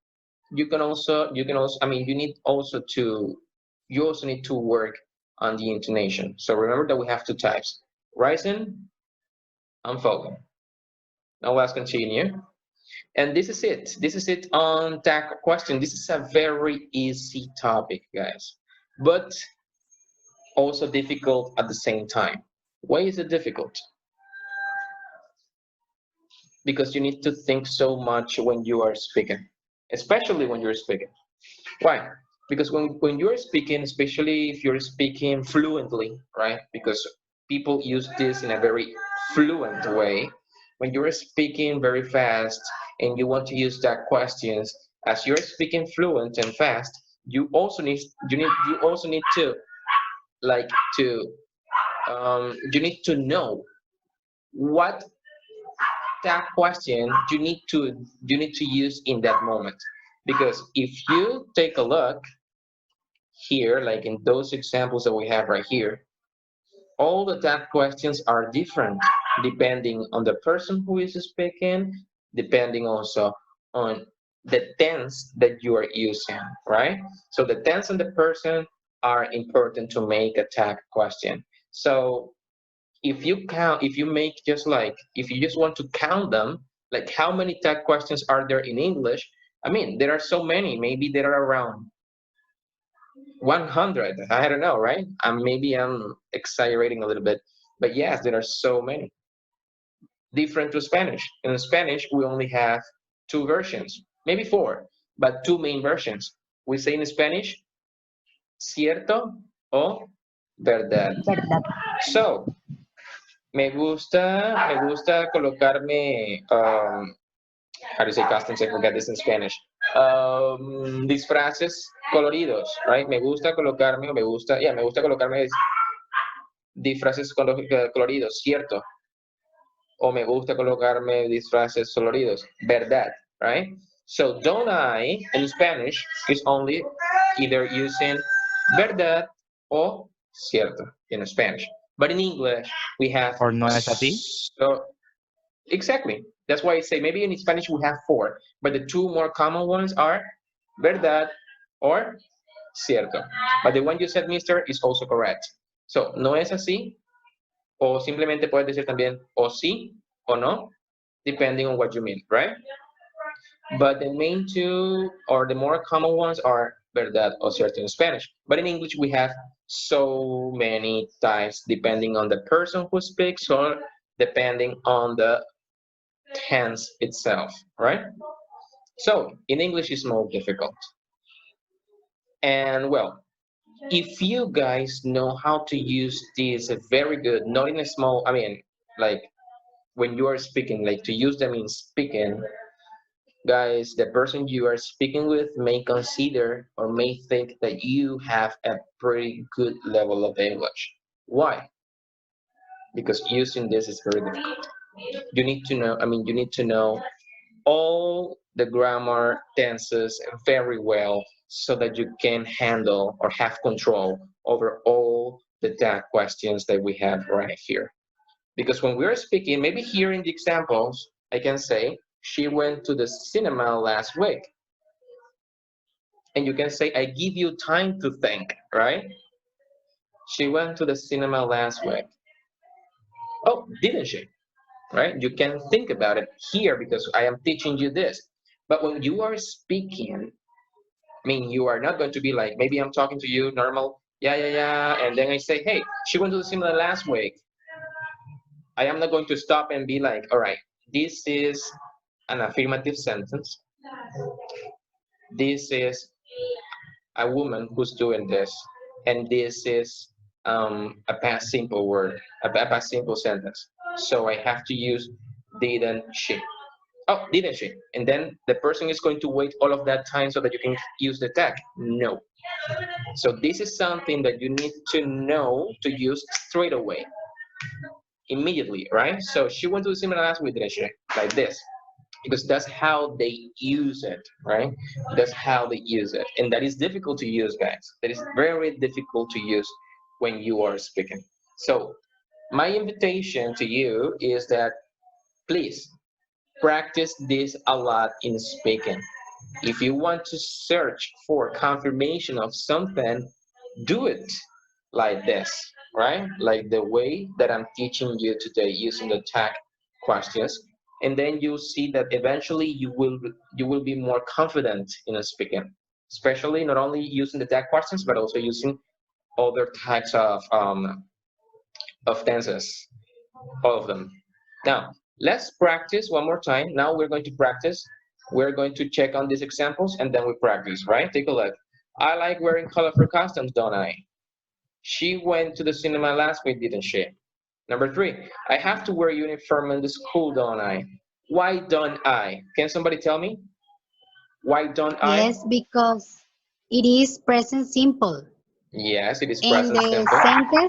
Speaker 1: you also need to work on the intonation. So remember that we have two types, rising and falling. Now let's continue. And this is it. This is it on tag question. This is a very easy topic, guys, but also difficult at the same time. Why is it difficult? Because you need to think so much when you are speaking, especially when you're speaking. Why? Because when you're speaking, especially if you're speaking fluently, right? Because people use this in a very fluent way. When you're speaking very fast and you want to use that questions, as you're speaking fluent and fast, you also need to know what that question you need to use in that moment. Because if you take a look here, like in those examples that we have right here, all the tag questions are different depending on the person who is speaking, depending also on the tense that you are using, right? So the tense and the person are important to make a tag question. So if you just want to count them, like how many tag questions are there in English? There are so many. Maybe there are around 100. I don't know, right? Maybe I'm exaggerating a little bit, but yes, there are so many. Different to Spanish. In Spanish, we only have two versions, maybe four, but two main versions. We say in Spanish, cierto o verdad.
Speaker 10: Verdad.
Speaker 1: So, me gusta colocarme, how do you say costumes? I forget this in Spanish. Disfraces coloridos, right? Me gusta colocarme, me gusta colocarme disfraces coloridos, cierto. O me gusta colocarme disfraces coloridos, verdad, right? So, don't I in Spanish is only either using verdad or cierto in Spanish. But in English, we have
Speaker 13: Or no es así.
Speaker 1: so exactly. That's why I say maybe in Spanish we have 4, but the 2 more common ones are verdad or cierto. But the one you said, mister, is also correct. So, no es así, o simplemente puedes decir también o sí o no, depending on what you mean, right? But the main 2 or the more common ones are verdad or cierto in Spanish. But in English, we have so many types depending on the person who speaks or depending on the tense itself, right? So in English, it's more difficult. And well, if you guys know how to use this very good, not in a small, I mean, like when you are speaking, like to use them in speaking, guys, the person you are speaking with may consider or may think that you have a pretty good level of English. Why? Because using this is very difficult. You need to know, you need to know all the grammar tenses very well so that you can handle or have control over all the tag questions that we have right here. Because when we're speaking, maybe here in the examples, I can say, she went to the cinema last week. And you can say, I give you time to think, right? She went to the cinema last week. Oh, didn't she? Right? You can think about it here because I am teaching you this. But when you are speaking, you are not going to be like, maybe I'm talking to you normal, yeah, and then I say, hey, she went to the cinema last week. I am not going to stop and be like, all right, this is an affirmative sentence. This is a woman who's doing this, and this is a past simple word, a past simple sentence. So I have to use didn't she. Oh, didn't she? And then the person is going to wait all of that time so that you can use the tag. No. So this is something that you need to know to use straight away, immediately, right? So she went to the cinema last week, didn't she? Like this. Because that's how they use it, right? That's how they use it. And that is difficult to use, guys. That is very difficult to use when you are speaking. So my invitation to you is that please practice this a lot in speaking. If you want to search for confirmation of something, do it like this, right? Like the way that I'm teaching you today using the tag questions. And then you'll see that eventually you will be more confident in speaking, especially not only using the tag questions, but also using other types of tenses, all of them. Now, let's practice one more time. Now we're going to practice. We're going to check on these examples and then we practice, right? Take a look. I like wearing colorful costumes, don't I? She went to the cinema last week, didn't she? Number 3, I have to wear a uniform in the school, don't I? Why don't I? Can somebody tell me? Why don't I?
Speaker 10: Yes, because it is present simple.
Speaker 1: Yes, it is
Speaker 10: And
Speaker 1: present simple.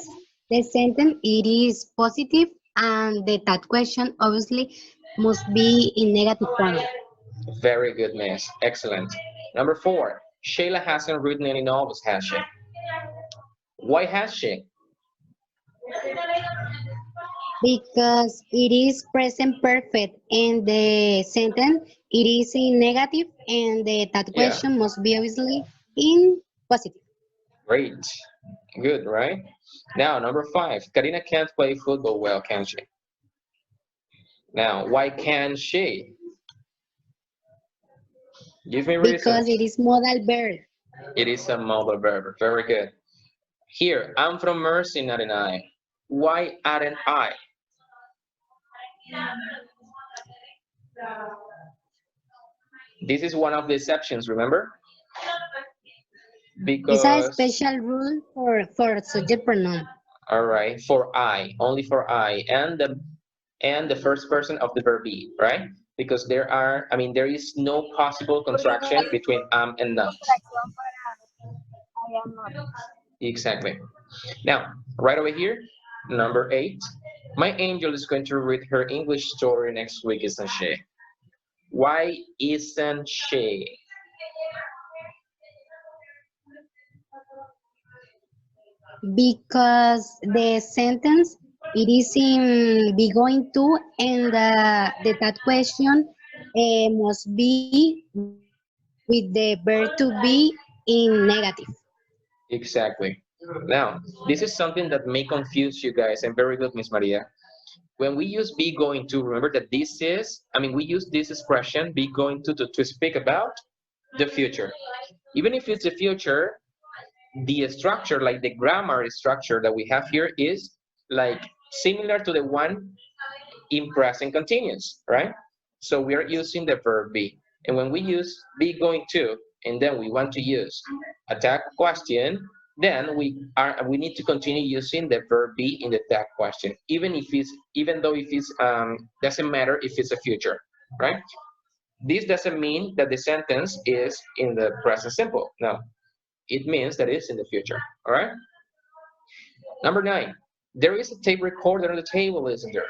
Speaker 10: the sentence, it is positive, and that question obviously must be in negative form.
Speaker 1: Very good, miss. Excellent. Number 4, Shayla hasn't written any novels, has she? Why has she?
Speaker 10: Because it is present perfect, and the sentence, it is in negative, and that question must be obviously in positive.
Speaker 1: Great. Good, right? Now, number 5, Karina can't play football well, can she? Now, why can't she? Give me reason.
Speaker 10: Because it is modal verb.
Speaker 1: It is a modal verb. Very good. Here, I'm from Mercy, not an I. Why aren't I? This is one of the exceptions, remember?
Speaker 10: It's a
Speaker 1: Because,
Speaker 10: special rule for subject pronoun.
Speaker 1: all right, for I, only for I, and the first person of the verb be, right? Because there is no possible contraction between am and not. Exactly. Now, right over here, number 8. My angel is going to read her English story next week, isn't she? Why isn't she?
Speaker 10: Because the sentence it is in be going to, and that question must be with the verb to be in negative.
Speaker 1: Exactly. Now, this is something that may confuse you guys, and very good, Miss Maria. When we use be going to, remember that this is, we use this expression, be going to speak about the future. Even if it's the future, the structure, like the grammar structure that we have here is like similar to the one in present continuous, right? So we are using the verb be. And when we use be going to, and then we want to use a tag question, then we need to continue using the verb be in the tag question, even though if it's doesn't matter if it's a future, right? This doesn't mean that the sentence is in the present simple. No, it means that it's in the future. All right. Number 9. There is a tape recorder on the table, isn't there?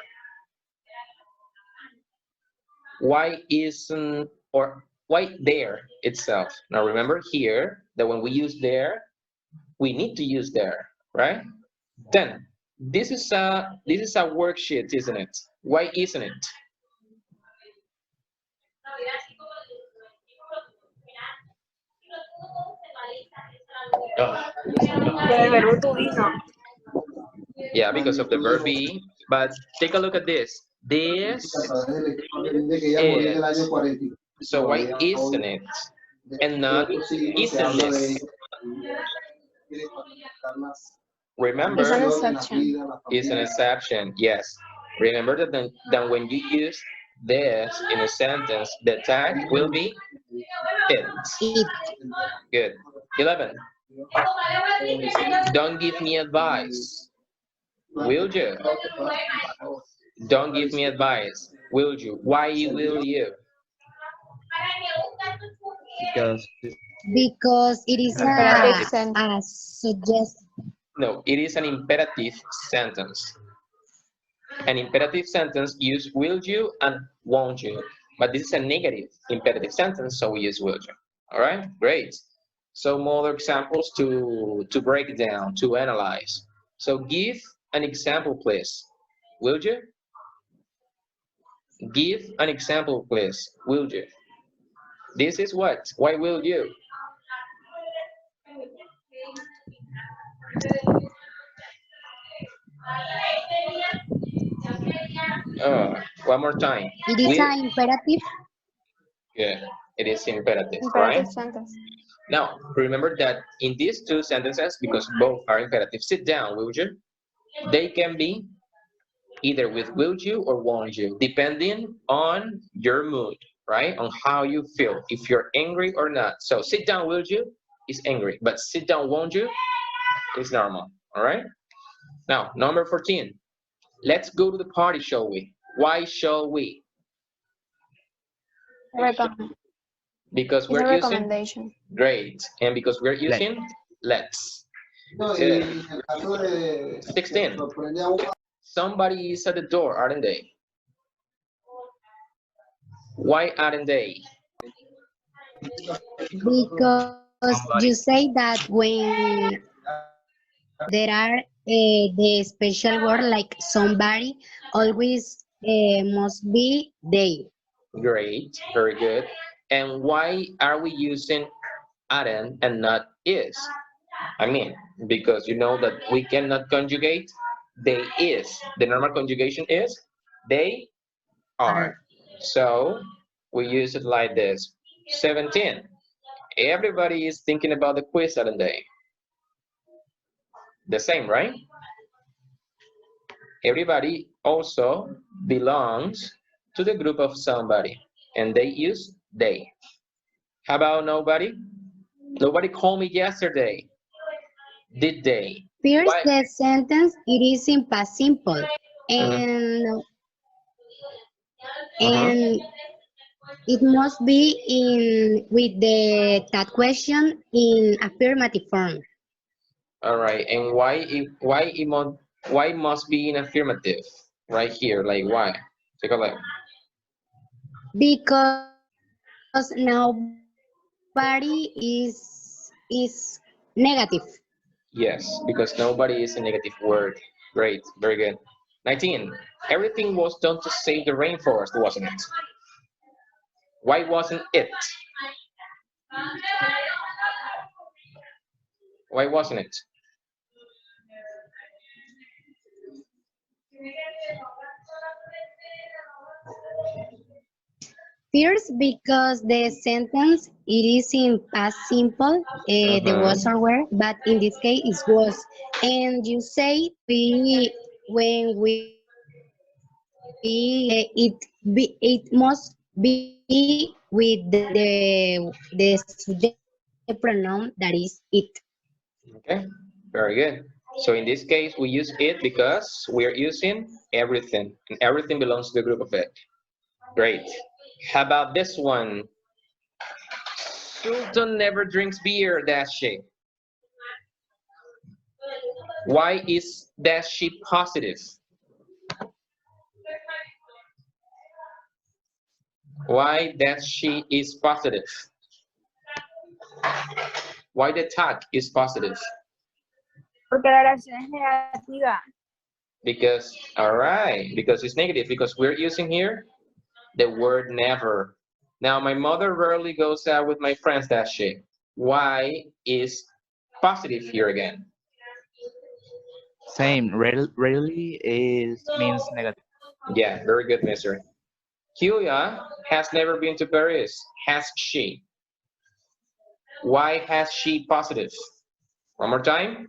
Speaker 1: Why there itself? Now remember here that when we use there, we need to use there, right? Then this is a worksheet, isn't it? Why isn't it? Yeah, because of the verb be. But take a look at this. This is. So why isn't it? And not isn't this? Remember,
Speaker 5: It's an exception.
Speaker 1: It's an exception. Yes. Remember that when you use this in a sentence, the tag will be it. Good. 11. Don't give me advice. Will you? Don't give me advice. Will you? Why will you?
Speaker 10: Because it is a suggest.
Speaker 1: No, it is an imperative sentence. An imperative sentence use will you and won't you. But this is a negative imperative sentence, so we use will you. All right, great. So more examples to break down, to analyze. So give an example, please. Will you? Give an example, please. Will you? This is what? Why will you? One more time.
Speaker 10: It is an imperative.
Speaker 1: Yeah, it is imperative,
Speaker 5: Imperative
Speaker 1: right?
Speaker 5: sentence.
Speaker 1: Now, remember that in these two sentences, because both are imperative, sit down, will you? They can be either with will you or won't you, depending on your mood, right? On how you feel, if you're angry or not. So sit down, will you, is angry, but sit down, won't you, is normal, all right? Now, number 14. Let's go to the party, shall we? Why shall we? Because we're using
Speaker 5: recommendation.
Speaker 1: Great. And because we're using let's. Good. 16. Somebody is at the door, aren't they? Why aren't they?
Speaker 10: Because you say that when there are the special word like somebody, always must be they.
Speaker 1: Great. Very good. And why are we using aren't and not is? Because you know that we cannot conjugate they is. The normal conjugation is they are. So we use it like this. 17. Everybody is thinking about the quiz, aren't they? The same, right? Everybody also belongs to the group of somebody, and they use they. How about nobody? Nobody called me yesterday. Did they?
Speaker 10: First,
Speaker 1: Why?
Speaker 10: the sentence, it is in past simple.
Speaker 1: Mhm.
Speaker 10: And it must be in with that question in affirmative form.
Speaker 1: All right. And why must be in affirmative? Right here. Like why? Take a look.
Speaker 10: Because nobody is negative.
Speaker 1: Yes, because nobody is a negative word. Great. Very good. 19. Everything was done to save the rainforest, wasn't it? Why wasn't it? Why wasn't it?
Speaker 10: First, because the sentence it is in past simple, the was or were, but in this case it was. And you say when we it must be with the subject pronoun that is it.
Speaker 1: Okay, very good. So in this case, we use it because we're using everything, and everything belongs to the group of it. Great. How about this one? Sultan never drinks beer, dash she. Why is dash she positive? Why dash she is positive? Why the tag is positive?
Speaker 2: Porque la oración es negativa.
Speaker 1: Because, all right, because it's negative, because we're using here the word never. Now, my mother rarely goes out with my friends, that she. Why is positive here again?
Speaker 13: Same. Rarely is means negative.
Speaker 1: Yeah, very good, mister. Julia has never been to Paris. Has she? Why has she positive? One more time.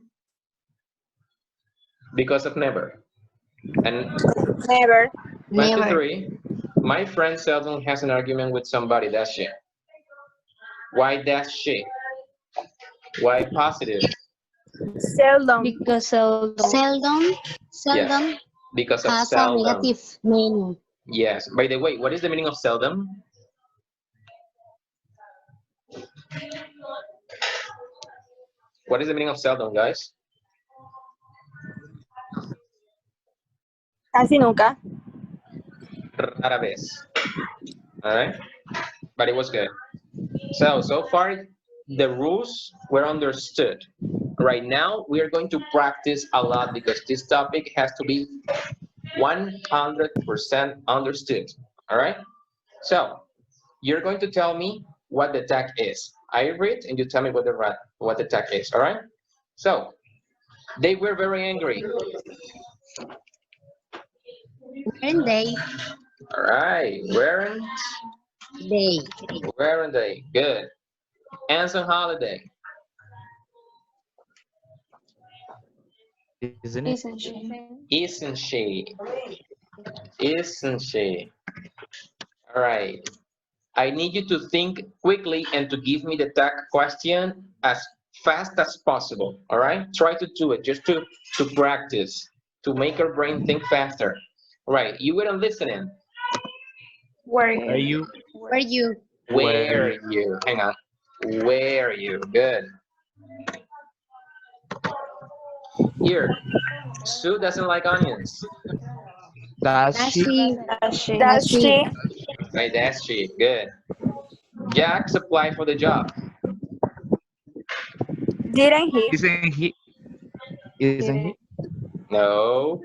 Speaker 1: Because of never. And
Speaker 2: Never.
Speaker 1: 23. My friend seldom has an argument with somebody, does she? Why does she? Why positive?
Speaker 2: Seldom.
Speaker 5: Because seldom.
Speaker 10: Seldom
Speaker 1: Because of
Speaker 10: has
Speaker 1: seldom.
Speaker 10: a negative meaning.
Speaker 1: Yes. By the way, what is the meaning of seldom? What is the meaning of seldom, guys?
Speaker 2: Casi nunca.
Speaker 1: Rara vez. All right. But it was good. So far, the rules were understood. Right now, we are going to practice a lot because this topic has to be 100% understood. All right. So you're going to tell me what the tag is. I read and you tell me what the tag is. All right. So they were very angry.
Speaker 10: Weren't they?
Speaker 1: All right. Weren't they? Good. Ants on holiday.
Speaker 13: Isn't it?
Speaker 1: Isn't she? Isn't she? All right. I need you to think quickly and to give me the tag question as fast as possible. All right. Try to do it just to practice, to make your brain think faster. All right. You weren't listening.
Speaker 2: Were
Speaker 10: you?
Speaker 1: Where you? Hang on. Where you? Good. Here. Sue doesn't like onions.
Speaker 13: Does she?
Speaker 2: Does she?
Speaker 1: Right, that's she. Good. Jax applied for the job.
Speaker 2: Didn't he?
Speaker 13: Isn't he? Isn't he?
Speaker 1: No.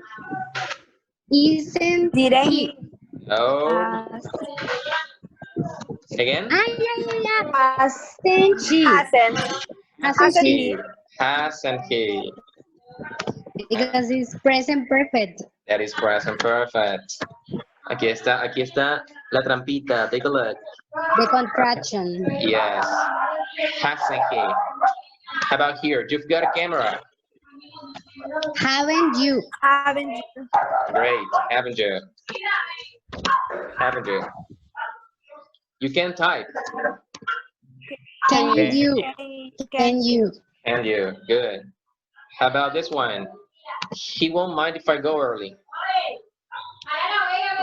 Speaker 10: Didn't he?
Speaker 1: No. Again?
Speaker 10: Hasn't she?
Speaker 2: Hasn't he?
Speaker 1: Hasn't he?
Speaker 10: Because it's present perfect.
Speaker 1: That is present perfect. Aquí está la trampita. Take a look.
Speaker 10: The contraction.
Speaker 1: Yes. Hasn't he? How about here? You've got a camera.
Speaker 10: Haven't you?
Speaker 2: Haven't you?
Speaker 1: Great. Haven't you? Haven't you? You can type.
Speaker 10: Can
Speaker 1: Okay.
Speaker 10: you? Can you?
Speaker 1: And you. Good. How about this one? He won't mind if I go early.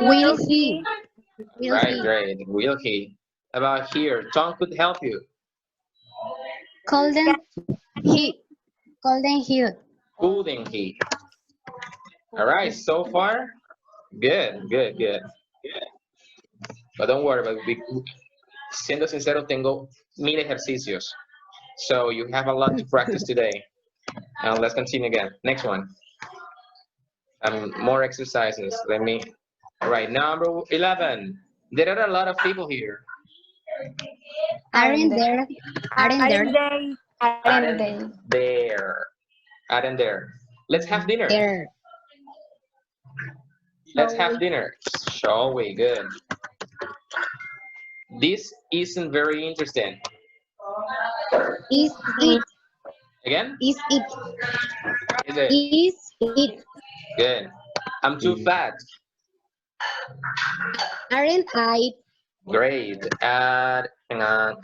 Speaker 10: Will he? Will
Speaker 1: Right,
Speaker 10: he?
Speaker 1: great. Will he? How about here? Tom could help you.
Speaker 10: Call them he. Call them he.
Speaker 1: Couldn't he? All right, so far, good, good, good. But don't worry, siendo sincero, tengo 1000 ejercicios. So you have a lot to practice today. Now let's continue again. Next one. More exercises. All right, number 11. There are a lot of people here.
Speaker 10: Aren't there? Aren't there?
Speaker 1: Aren't there. Let's have dinner.
Speaker 10: There.
Speaker 1: Let's have dinner. Shall we? Good. This isn't very interesting.
Speaker 10: Is it?
Speaker 1: Again?
Speaker 10: Is it?
Speaker 1: Is it?
Speaker 10: Is it?
Speaker 1: Good. I'm too fat.
Speaker 10: Aren't I?
Speaker 1: Great. Hang on.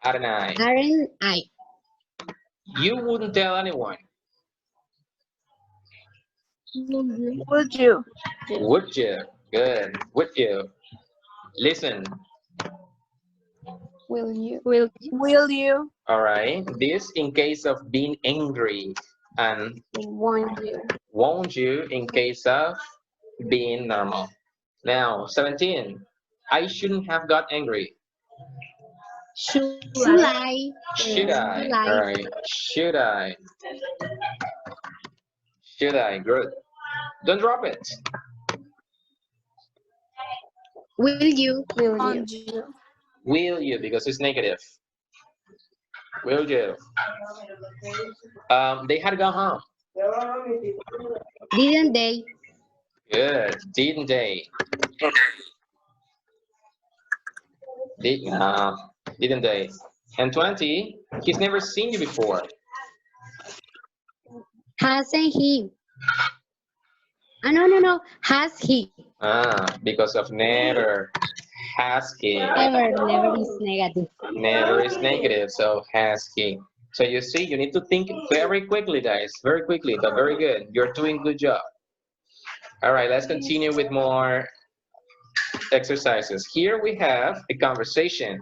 Speaker 1: Aren't I?
Speaker 10: Aren't I?
Speaker 1: You wouldn't tell anyone.
Speaker 2: Would you?
Speaker 1: Would you? Good. Would you? Listen.
Speaker 5: Will you?
Speaker 2: Will you?
Speaker 1: All right. This in case of being angry, and won't you in case of being normal. Now, 17. I shouldn't have got angry.
Speaker 10: Should I?
Speaker 1: Should I? All right. Should I? Should I? Good. Don't drop it.
Speaker 10: Will you?
Speaker 1: Will you? Because it's negative. Will you? They had gone home.
Speaker 10: Didn't they?
Speaker 1: Good. Didn't they? Didn't they? And 20. He's never seen you before.
Speaker 10: Hasn't he? No. Has he?
Speaker 1: Because of never. Has he?
Speaker 10: Never is negative.
Speaker 1: Never is negative, so has he. So you see, you need to think very quickly, guys. Very quickly, but very good. You're doing a good job. All right, let's continue with more exercises. Here we have a conversation.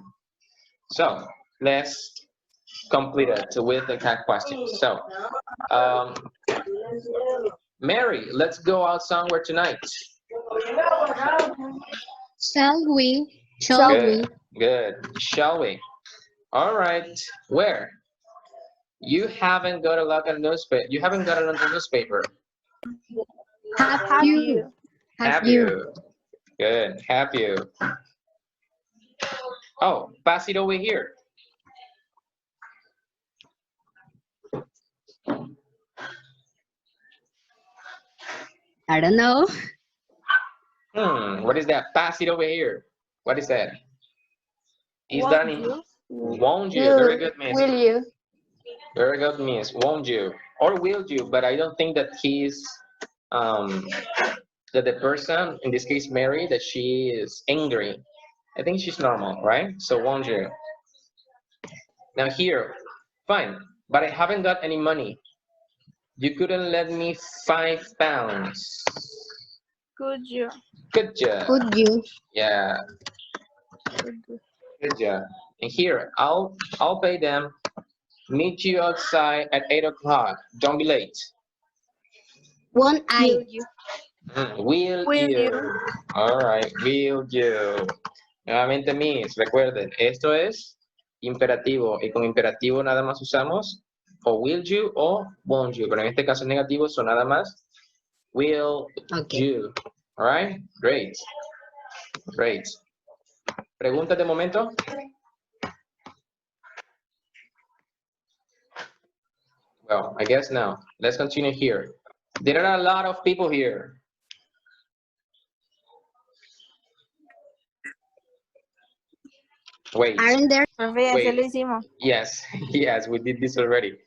Speaker 1: So let's complete it with the questions. So, Mary, let's go out somewhere tonight.
Speaker 10: Shall we? Shall we?
Speaker 1: Good. Shall we? All right. Where? You haven't got a lot of newspaper. You haven't got a newspaper.
Speaker 10: Have you?
Speaker 1: Have you? Good. Have you? Oh, pass it over here.
Speaker 10: I don't know.
Speaker 1: What is that? Pass it over here. What is that? Is that in? Won't you? Very good, miss.
Speaker 5: Will you?
Speaker 1: Very good, miss. Won't you? Or will you? But I don't think that he's that the person, in this case Mary, that she is angry. I think she's normal, right? So won't you? Now here, fine, but I haven't got any money. You couldn't lend me £5.
Speaker 2: Could you?
Speaker 1: Good job.
Speaker 10: Could you?
Speaker 1: Yeah. Good job. And here, I'll pay them. Meet you outside at 8 o'clock. Don't be late.
Speaker 10: Won't I?
Speaker 1: Will you? All right, will you? Nuevamente, mis, recuerden, esto es imperativo y con imperativo nada más usamos o will you o won't you, pero en este caso es negativo, so nada más will you. All right, great. Great. ¿Preguntas de momento? Well, I guess no. Let's continue here. There are a lot of people here. Wait.
Speaker 10: Aren't there?
Speaker 1: Wait. Yes, yes, we did this already.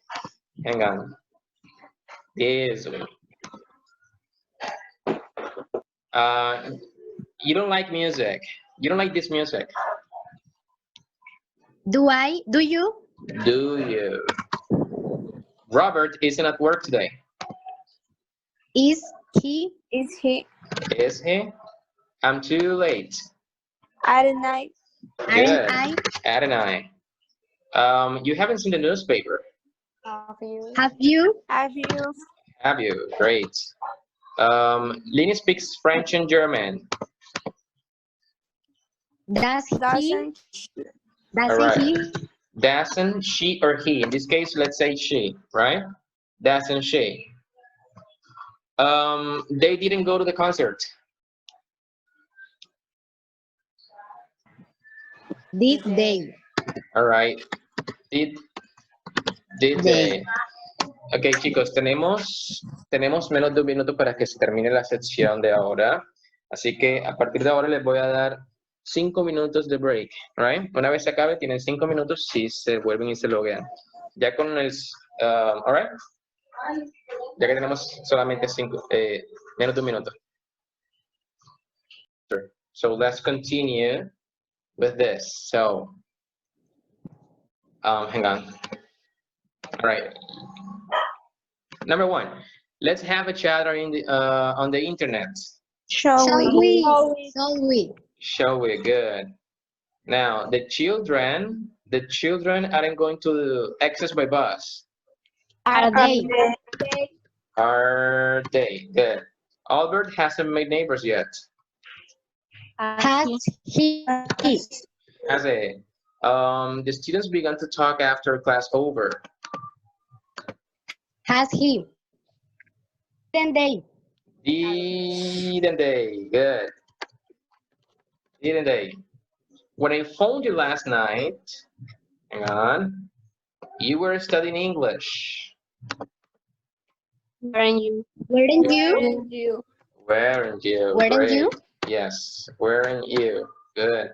Speaker 1: Hang on. This one. You don't like music. You don't like this music.
Speaker 10: Do you?
Speaker 1: Do you? Robert isn't at work today.
Speaker 10: Is he?
Speaker 2: Is he?
Speaker 1: Is he? I'm too late.
Speaker 2: Aren't I?
Speaker 1: Good.
Speaker 10: I?
Speaker 1: Ad and I. You haven't seen the newspaper,
Speaker 2: Have you?
Speaker 10: Have you?
Speaker 2: Have you?
Speaker 1: have you? Great. Lini speaks French and German.
Speaker 10: Does he?
Speaker 2: Doesn't
Speaker 1: All
Speaker 10: Doesn't
Speaker 1: right.
Speaker 10: he?
Speaker 1: Doesn't she or he? In this case, let's say she, right? Doesn't she? They didn't go to the concert.
Speaker 10: Did they?
Speaker 1: All right. Did they? Ok, chicos, tenemos menos de un minuto para que se termine la sección de ahora. Así que a partir de ahora les voy a dar 5 minutos de break, right? Una vez se acabe, tienen 5 minutos si se vuelven y se loguean. Ya con el, all right? Ya que tenemos solamente menos de un minuto. So let's continue with this. So, hang on. All right. Number 1, let's have a chat on the internet.
Speaker 2: Shall we?
Speaker 1: Shall we? Good. Now, the children aren't going to access by bus.
Speaker 10: Are they?
Speaker 1: Are they? Good. Albert hasn't made neighbors yet.
Speaker 10: Has he?
Speaker 1: Has he? The students began to talk after class over.
Speaker 10: Has he? Didn't they?
Speaker 1: Didn't they? Good. Didn't they? When I phoned you last night, hang on, you were studying English.
Speaker 5: Weren't you?
Speaker 10: Weren't you?
Speaker 1: Weren't you?
Speaker 10: Weren't
Speaker 1: Great.
Speaker 10: you?
Speaker 1: Yes, weren't you? Good.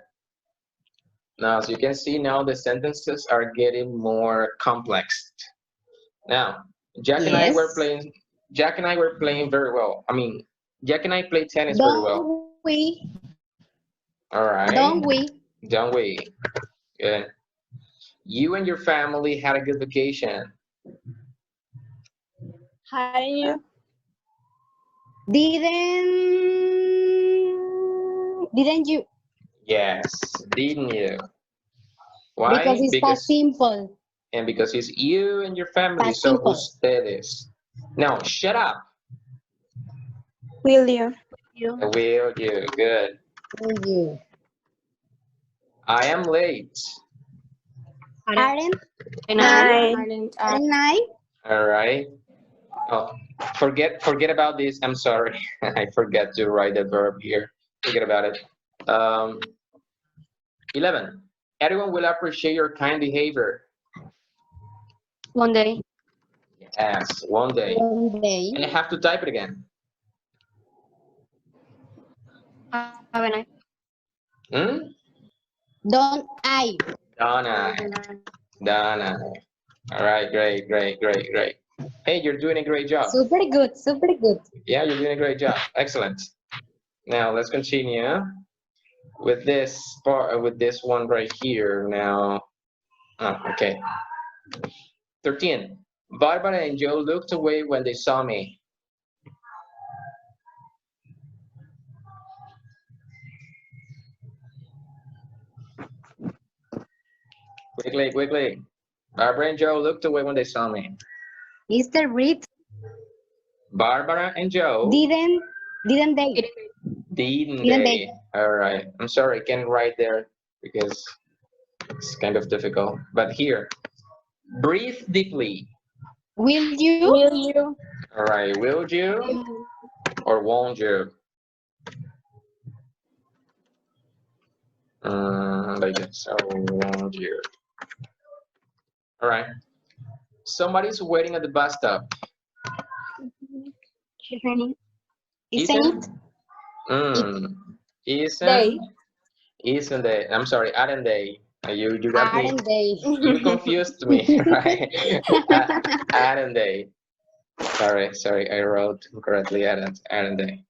Speaker 1: Now, as you can see, now the sentences are getting more complex. Now, Jack and I were playing very well. I mean, Jack and I play tennis very well.
Speaker 10: Don't we?
Speaker 1: All right.
Speaker 10: Don't we?
Speaker 1: Don't we? Good. You and your family had a good vacation.
Speaker 2: Hadn't you?
Speaker 10: Didn't you?
Speaker 1: Yes, didn't you? Why?
Speaker 10: Because it's past simple.
Speaker 1: And because it's you and your family,
Speaker 10: Past
Speaker 1: so
Speaker 10: simple.
Speaker 1: ustedes. Now, shut up.
Speaker 2: Will you?
Speaker 1: Will you? Good.
Speaker 10: Will you?
Speaker 1: I am late.
Speaker 10: Aren't I?
Speaker 1: All right. Oh, forget about this. I'm sorry. I forgot to write the verb here. Forget about it. 11. Everyone will appreciate your kind behavior.
Speaker 5: One day.
Speaker 1: Yes, one day.
Speaker 10: One day.
Speaker 1: And I have to type it again.
Speaker 5: Haven't I?
Speaker 10: Don't I?
Speaker 1: Donna. All right, great. Hey, you're doing a great job.
Speaker 10: Super good.
Speaker 1: Yeah, you're doing a great job. Excellent. Now let's continue with this part, with this one right here. Now, okay. 13. Barbara and Joe looked away when they saw me. Quickly. Barbara and Joe looked away when they saw me.
Speaker 10: Mr. Reed.
Speaker 1: Barbara and Joe.
Speaker 10: Didn't they?
Speaker 1: Didn't
Speaker 10: Didn't
Speaker 1: they? All right. I'm sorry, I can't write there because it's kind of difficult. But here, breathe deeply.
Speaker 10: Will you?
Speaker 1: All right. Will you or won't you? Like this. So won't you? All right. Somebody's waiting at the bus stop.
Speaker 10: Isn't it?
Speaker 1: Isn't they? I'm sorry, aren't they? You got me.
Speaker 10: Aren't they?
Speaker 1: You confused me, right? Aren't they? Sorry, I wrote incorrectly. Aren't they?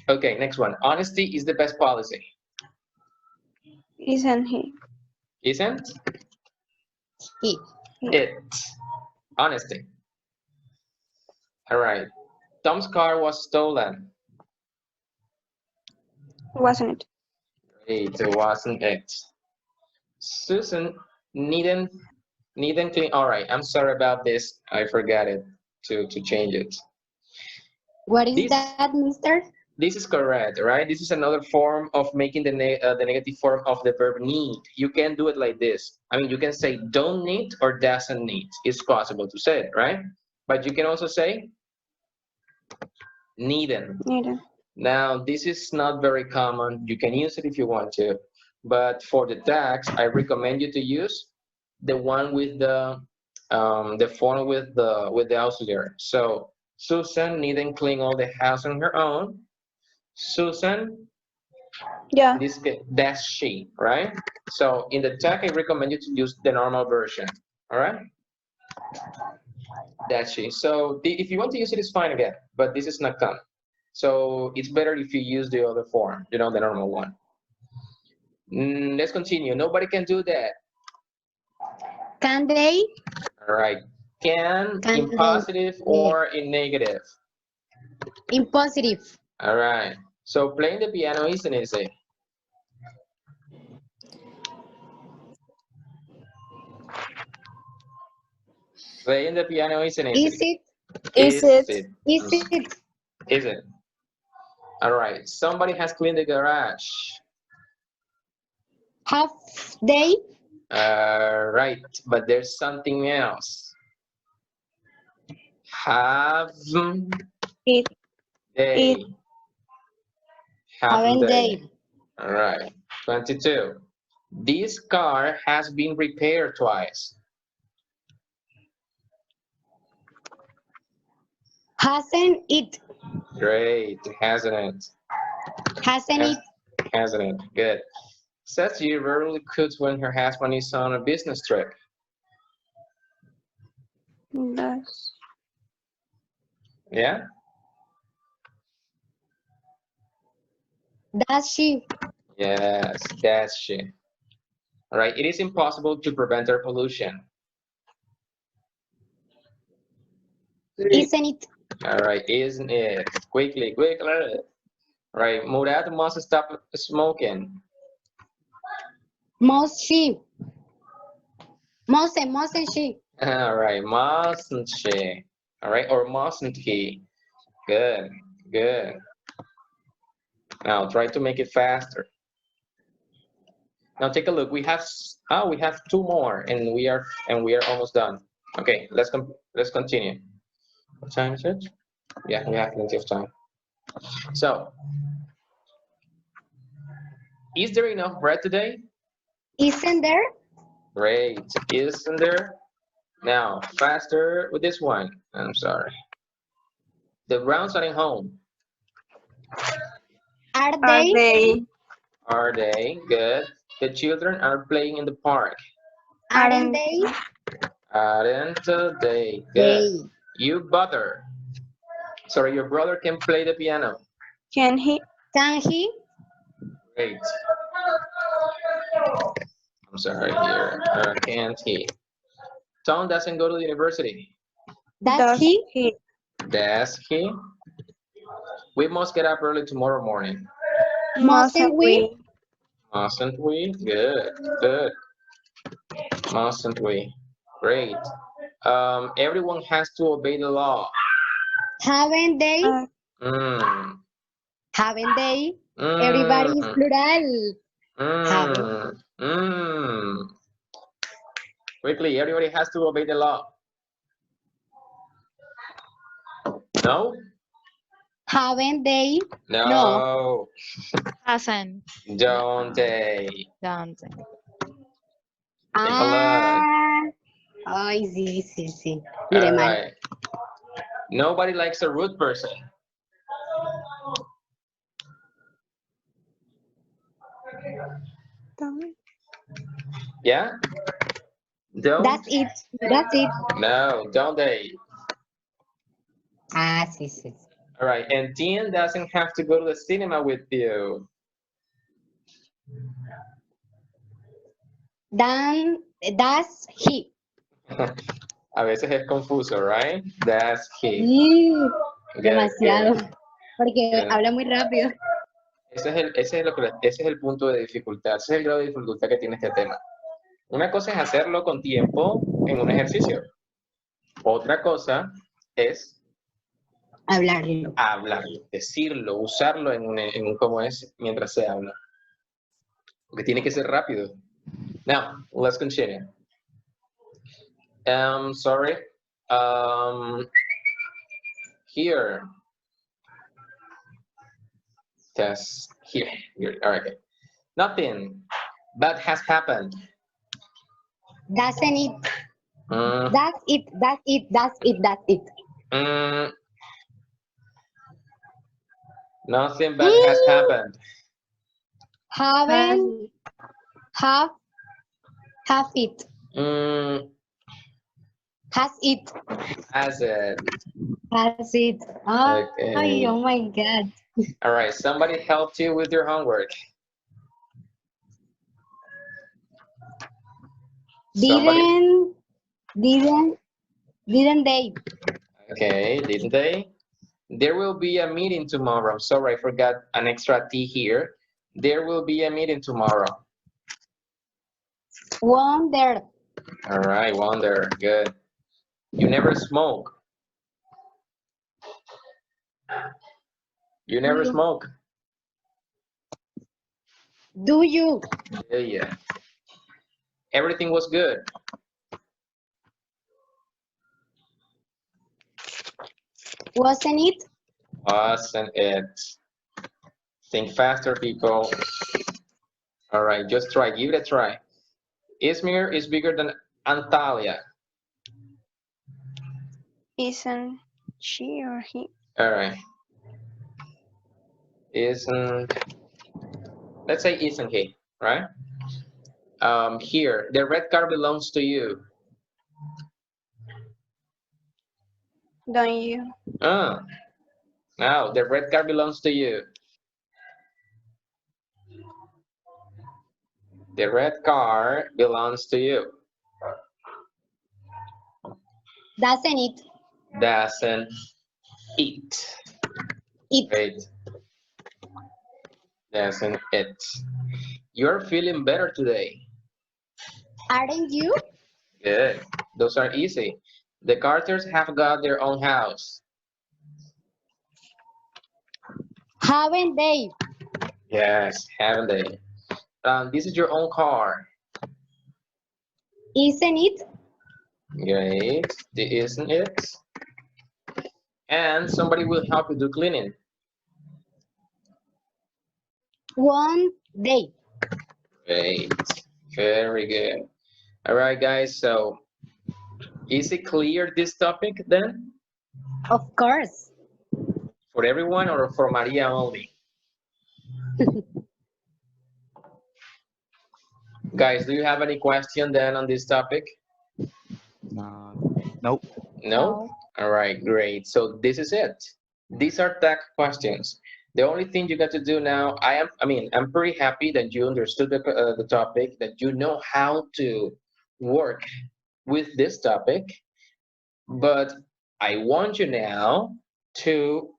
Speaker 1: Okay, next one. Honesty is the best policy.
Speaker 2: Isn't he?
Speaker 1: Isn't?
Speaker 10: It.
Speaker 1: It. Honesty. All right. Tom's car was stolen.
Speaker 2: Wasn't it?
Speaker 1: It wasn't it. Susan needn't clean. All right. I'm sorry about this. I forgot it to change it.
Speaker 10: What is
Speaker 1: This-
Speaker 10: that, mister?
Speaker 1: This is correct, right? This is another form of making the negative form of the verb need. You can do it like this. I mean, you can say don't need or doesn't need. It's possible to say it, right? But you can also say needn't.
Speaker 2: Neither.
Speaker 1: Now, this is not very common. You can use it if you want to. But for the tags, I recommend you to use the one with the form with the auxiliary. So Susan needn't clean all the house on her own. Susan,
Speaker 2: Yeah.
Speaker 1: that's she, right? So in the tag, I recommend you to use the normal version, all right? That's she. So if you want to use it, it's fine again, but this is not common. So it's better if you use the other form, the normal one. Let's continue. Nobody can do that.
Speaker 10: Can they?
Speaker 1: All right. Can in
Speaker 10: they?
Speaker 1: positive or in negative?
Speaker 10: In positive.
Speaker 1: All right. So playing the piano isn't easy. Playing the piano isn't easy.
Speaker 10: Is it?
Speaker 2: Is it?
Speaker 10: Is it?
Speaker 1: Is it? All right. Somebody has cleaned the garage.
Speaker 10: Have they?
Speaker 1: Right. But there's something else. Have
Speaker 2: It.
Speaker 1: they?
Speaker 2: It.
Speaker 10: Haven't they?
Speaker 1: All right. 22. This car has been repaired twice.
Speaker 10: Hasn't it?
Speaker 1: Great. Hasn't it?
Speaker 10: Hasn't it?
Speaker 1: Hasn't it? Good. Ceci rarely cooks when her husband is on a business trip.
Speaker 2: Does.
Speaker 1: Yeah?
Speaker 10: Does she?
Speaker 1: Yes, that's she. All right. It is impossible to prevent air pollution.
Speaker 10: Isn't it?
Speaker 1: All right. Isn't it? Quickly. All right. Murad must stop smoking.
Speaker 10: Must she? Mustn't she?
Speaker 1: All right. Mustn't she? All right. Or mustn't he? Good. Good. Now try to make it faster. Now take a look. We have two more, and we are almost done. Okay, let's continue. What time is it? Yeah, we have plenty of time. So, is there enough bread today?
Speaker 10: Isn't there?
Speaker 1: Great. Isn't there? Now, faster with this one. I'm sorry. The Browns are at home.
Speaker 10: Are
Speaker 2: Are
Speaker 10: they?
Speaker 2: they?
Speaker 1: Are they? Good. The children are playing in the park.
Speaker 10: Aren't they?
Speaker 1: Aren't they? Good.
Speaker 10: They.
Speaker 1: Your brother can play the piano.
Speaker 2: Can he?
Speaker 10: Can he?
Speaker 1: Great. I'm sorry here. Can't he? Tom doesn't go to the university.
Speaker 10: Does he?
Speaker 1: Does he? We must get up early tomorrow morning.
Speaker 10: Mustn't we?
Speaker 1: Mustn't we? Good. Good. Mustn't we? Great. Everyone has to obey the law.
Speaker 10: Haven't they?
Speaker 1: Mm.
Speaker 10: Haven't they?
Speaker 1: Mm.
Speaker 10: Everybody is plural.
Speaker 1: Quickly, everybody has to obey the law. No?
Speaker 10: Haven't they?
Speaker 1: No.
Speaker 5: Hasn't.
Speaker 1: Don't they?
Speaker 5: Don't.
Speaker 10: Oh, easy.
Speaker 1: All
Speaker 10: Mire mal.
Speaker 1: right. Nobody likes a rude person. Yeah? Don't?
Speaker 10: That's it.
Speaker 1: No, don't they?
Speaker 10: Sí.
Speaker 1: All right, and Dean doesn't have to go to the cinema with you.
Speaker 10: That's he.
Speaker 1: A veces es confuso, right? That's he.
Speaker 10: Sí,
Speaker 1: Good,
Speaker 10: demasiado.
Speaker 1: good.
Speaker 10: Porque
Speaker 1: Good.
Speaker 10: habla muy rápido.
Speaker 1: Ese es el punto de dificultad, ese es el grado de dificultad que tiene este tema. Una cosa es hacerlo con tiempo en un ejercicio. Otra cosa es
Speaker 10: hablarlo,
Speaker 1: decirlo, usarlo en un cómo es mientras se habla. Porque tiene que ser rápido. Now, let's continue. Sorry. Here. Test here. All right. Okay. Nothing bad has happened.
Speaker 10: Doesn't it? That's it. That's it. That's it. That's it.
Speaker 1: Nothing bad has happened.
Speaker 10: Have it. Has it.
Speaker 1: Has it.
Speaker 10: Has it. Oh,
Speaker 1: Okay.
Speaker 10: oh my God.
Speaker 1: All right. Somebody helped you with your homework.
Speaker 10: Didn't they?
Speaker 1: Okay, didn't they? There will be a meeting tomorrow. Sorry, I forgot an extra T here. There will be a meeting tomorrow.
Speaker 10: Wonder.
Speaker 1: All right, wonder. Good. You never smoke. You never smoke.
Speaker 10: Do you?
Speaker 1: Yeah. Everything was good.
Speaker 10: Wasn't it?
Speaker 1: Wasn't it? Think faster, people. All right, just try. Give it a try. Izmir is bigger than Antalya.
Speaker 2: Isn't she or he?
Speaker 1: All right. Isn't, let's say isn't he, right? Here, the red car belongs to you.
Speaker 2: Don't you?
Speaker 1: Now, the red car belongs to you. The red car belongs to you.
Speaker 10: Doesn't it?
Speaker 1: Doesn't it? Great. Doesn't it? You're feeling better today.
Speaker 10: Aren't you?
Speaker 1: Good. Those are easy. The Carters have got their own house.
Speaker 10: Haven't they?
Speaker 1: Yes, haven't they? This is your own car.
Speaker 10: Isn't it?
Speaker 1: Great. Isn't it? And somebody will help you do cleaning.
Speaker 10: One day.
Speaker 1: Great. Very good. All right, guys. So, is it clear this topic then?
Speaker 10: Of course.
Speaker 1: For everyone or for Maria only? Guys, do you have any question then on this topic?
Speaker 13: Nope.
Speaker 1: No? All right, great. So this is it. These are tag questions. The only thing you got to do now, I'm pretty happy that you understood the topic, that you know how to work with this topic, but I want you now to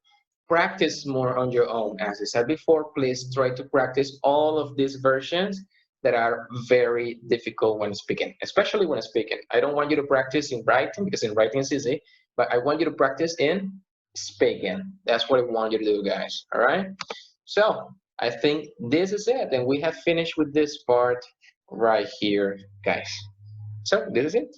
Speaker 1: practice more on your own. As I said before, please try to practice all of these versions that are very difficult when speaking, especially when speaking. I don't want you to practice in writing because in writing is easy, but I want you to practice in speaking. That's what I want you to do, guys. All right. So I think this is it, and we have finished with this part right here, guys. So this is it.